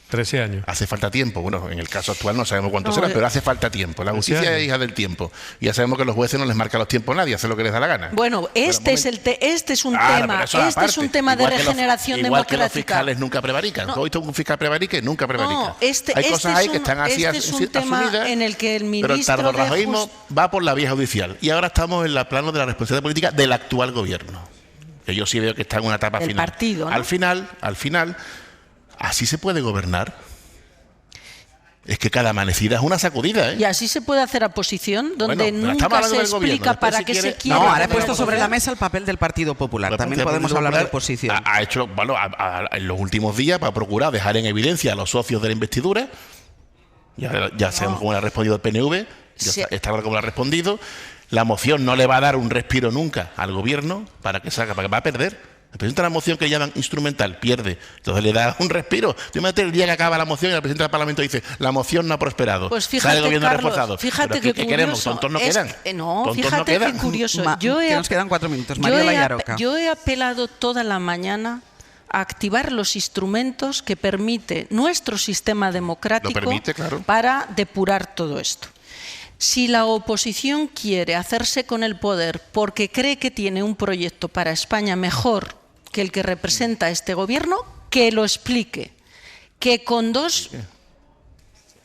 13 años.
Hace falta tiempo. Bueno, en el caso actual no sabemos cuánto será, pero hace falta tiempo. La justicia es hija del tiempo. Y ya sabemos que los jueces no les marcan los tiempos a nadie, hacen lo que les da la gana.
Bueno, este es un tema de regeneración democrática.
Igual que los fiscales nunca prevarican. ¿No has visto un fiscal prevarique? Nunca prevarica.
Hay cosas ahí que están así asumidas, en el que el ministro
pero el tardorrajoísmo va por la vía judicial. Y ahora estamos en el plano de la responsabilidad política del actual gobierno. Que yo sí veo que está en una etapa final.
Partido, ¿no?
Al final, ¿así se puede gobernar? Es que cada amanecida es una sacudida, ¿eh?
Y así se puede hacer oposición, donde nunca se explica para qué se quiere.
No, ahora he puesto sobre la mesa el papel del Partido Popular. También podemos hablar de oposición.
Ha hecho, bueno, en los últimos días, para procurar dejar en evidencia a los socios de la investidura. Ya sabemos cómo le ha respondido el PNV. Está claro cómo le ha respondido. La moción no le va a dar un respiro nunca al gobierno para que salga, para que va a perder. Le presenta una moción que llaman instrumental, pierde. Entonces le da un respiro. Yo me meto el día que acaba la moción y el presidente del Parlamento dice, la moción no ha prosperado.
Pues fíjate,
sale el gobierno
Carlos,
reforzado.
Fíjate
¿Qué queremos? ¿Tontos no quedan?
Fíjate qué curioso.
Nos quedan 4 minutos. Mariola y Aroca.
Yo he apelado toda la mañana a activar los instrumentos que permite nuestro sistema democrático para depurar todo esto. Si la oposición quiere hacerse con el poder porque cree que tiene un proyecto para España mejor que el que representa este gobierno, que lo explique. Que con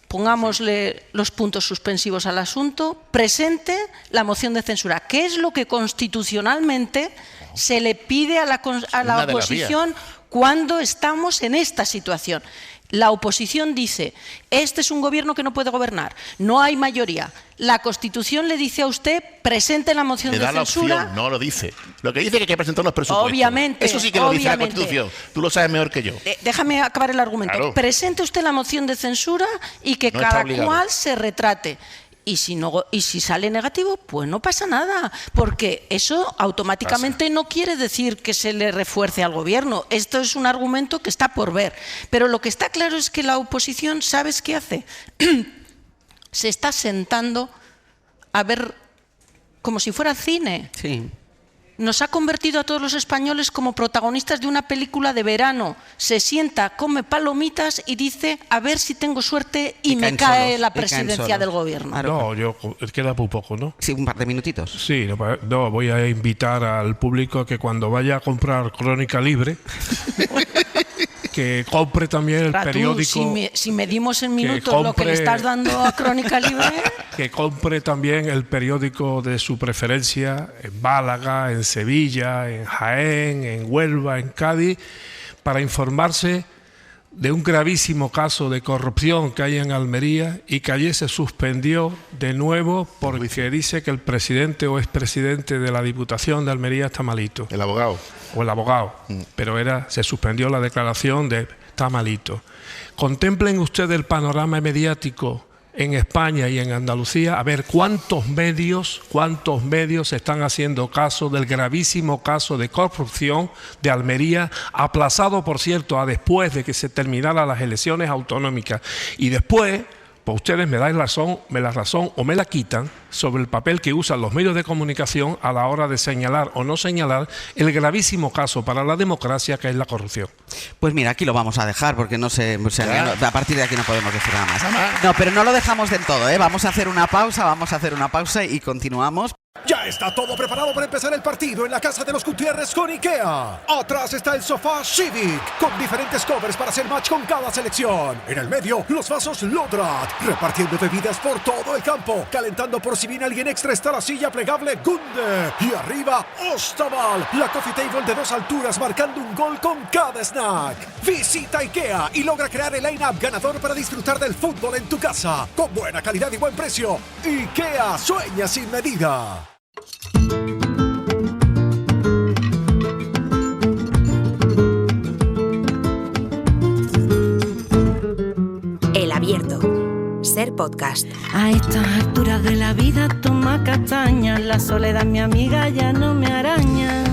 pongámosle los puntos suspensivos al asunto, presente la moción de censura, que es lo que constitucionalmente se le pide a la oposición cuando estamos en esta situación. La oposición dice, este es un gobierno que no puede gobernar, no hay mayoría. La Constitución le dice a usted, presente la moción de censura.
Le da la opción, no lo dice. Lo que dice es que hay que presentar unos presupuestos.
Obviamente.
Eso sí que lo dice la Constitución. Tú lo sabes mejor que yo.
Déjame acabar el argumento.
Claro.
Presente usted la moción de censura y que cada cual se retrate. Y si sale negativo, pues no pasa nada, porque eso automáticamente no quiere decir que se le refuerce al gobierno. Esto es un argumento que está por ver. Pero lo que está claro es que la oposición, ¿sabes qué hace? Se está sentando a ver como si fuera cine.
Sí.
Nos ha convertido a todos los españoles como protagonistas de una película de verano. Se sienta, come palomitas y dice, a ver si tengo suerte y me cae la presidencia del gobierno.
No, queda muy poco, ¿no?
Sí, un par de minutitos.
Sí, no, voy a invitar al público a que cuando vaya a comprar Crónica Libre que compre también el periódico.
Si medimos en minutos lo que le estás dando a Crónica Libre.
Que compre también el periódico de su preferencia en Málaga, en Sevilla, en Jaén, en Huelva, en Cádiz, para informarse de un gravísimo caso de corrupción que hay en Almería y que ayer se suspendió de nuevo porque dice que el presidente o expresidente de la Diputación de Almería está malito.
El abogado.
O el abogado, pero se suspendió la declaración de está malito. Contemplen ustedes el panorama mediático en España y en Andalucía, a ver cuántos medios están haciendo caso del gravísimo caso de corrupción de Almería, aplazado, por cierto, a después de que se terminaran las elecciones autonómicas. Y después, pues ustedes me la razón o me la quitan sobre el papel que usan los medios de comunicación a la hora de señalar o no señalar el gravísimo caso para la democracia que es la corrupción.
Pues mira, aquí lo vamos a dejar porque no sé, a partir de aquí no podemos decir nada más. No, pero no lo dejamos del todo, ¿eh? Vamos a hacer una pausa y continuamos.
Ya está todo preparado para empezar el partido en la casa de los Gutiérrez con IKEA. Atrás está el sofá Civic, con diferentes covers para hacer match con cada selección. En el medio, los vasos Lodrat, repartiendo bebidas por todo el campo. Calentando por si viene alguien extra está la silla plegable Gunde. Y arriba, Ostaval, la coffee table de 2 alturas marcando un gol con cada snack. Visita IKEA y logra crear el line-up ganador para disfrutar del fútbol en tu casa. Con buena calidad y buen precio. IKEA sueña sin medida.
El Abierto. Ser podcast.
A estas alturas de la vida toma castaña, la soledad mi amiga ya no me araña.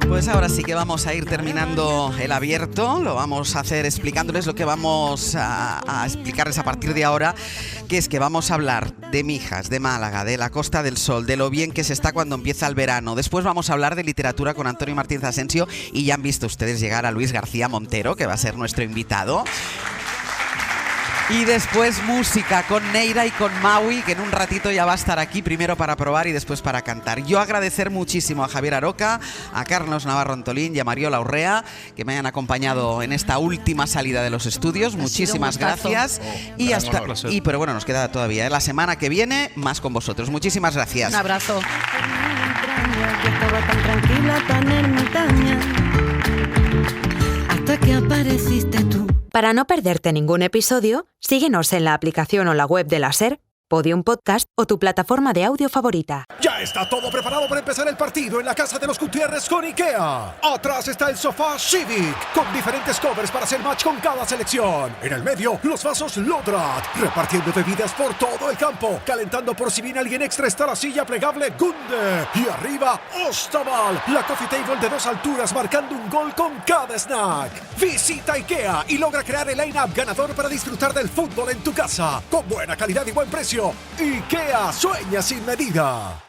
Pues ahora sí que vamos a ir terminando el abierto, lo vamos a hacer explicándoles lo que vamos a explicarles a partir de ahora, que es que vamos a hablar de Mijas, de Málaga, de la Costa del Sol, de lo bien que se está cuando empieza el verano. Después vamos a hablar de literatura con Antonio Martínez Asensio y ya han visto ustedes llegar a Luis García Montero, que va a ser nuestro invitado. Y después música con Neira y con Maui, que en un ratito ya va a estar aquí, primero para probar y después para cantar. Yo agradecer muchísimo a Javier Aroca, a Carlos Navarro Antolín y a Mariola Urrea, que me hayan acompañado en esta última salida de los estudios. Muchísimas gracias. Pero bueno, nos queda todavía la semana que viene más con vosotros. Muchísimas gracias.
Un abrazo.
Yo estaba tan tranquila, tan ermitaña, hasta que apareciste tú.
Para no perderte ningún episodio, síguenos en la aplicación o la web de la SER, Podium Podcast o tu plataforma de audio favorita.
Ya está todo preparado para empezar el partido en la casa de los Gutiérrez con IKEA. Atrás está el sofá Civic, con diferentes covers para hacer match con cada selección. En el medio, los vasos Lodrat, repartiendo bebidas por todo el campo. Calentando por si viene alguien extra está la silla plegable Gunde. Y arriba, Ostaval, la coffee table de 2 alturas marcando un gol con cada snack. Visita IKEA y logra crear el line-up ganador para disfrutar del fútbol en tu casa. Con buena calidad y buen precio. IKEA sueña sin medida.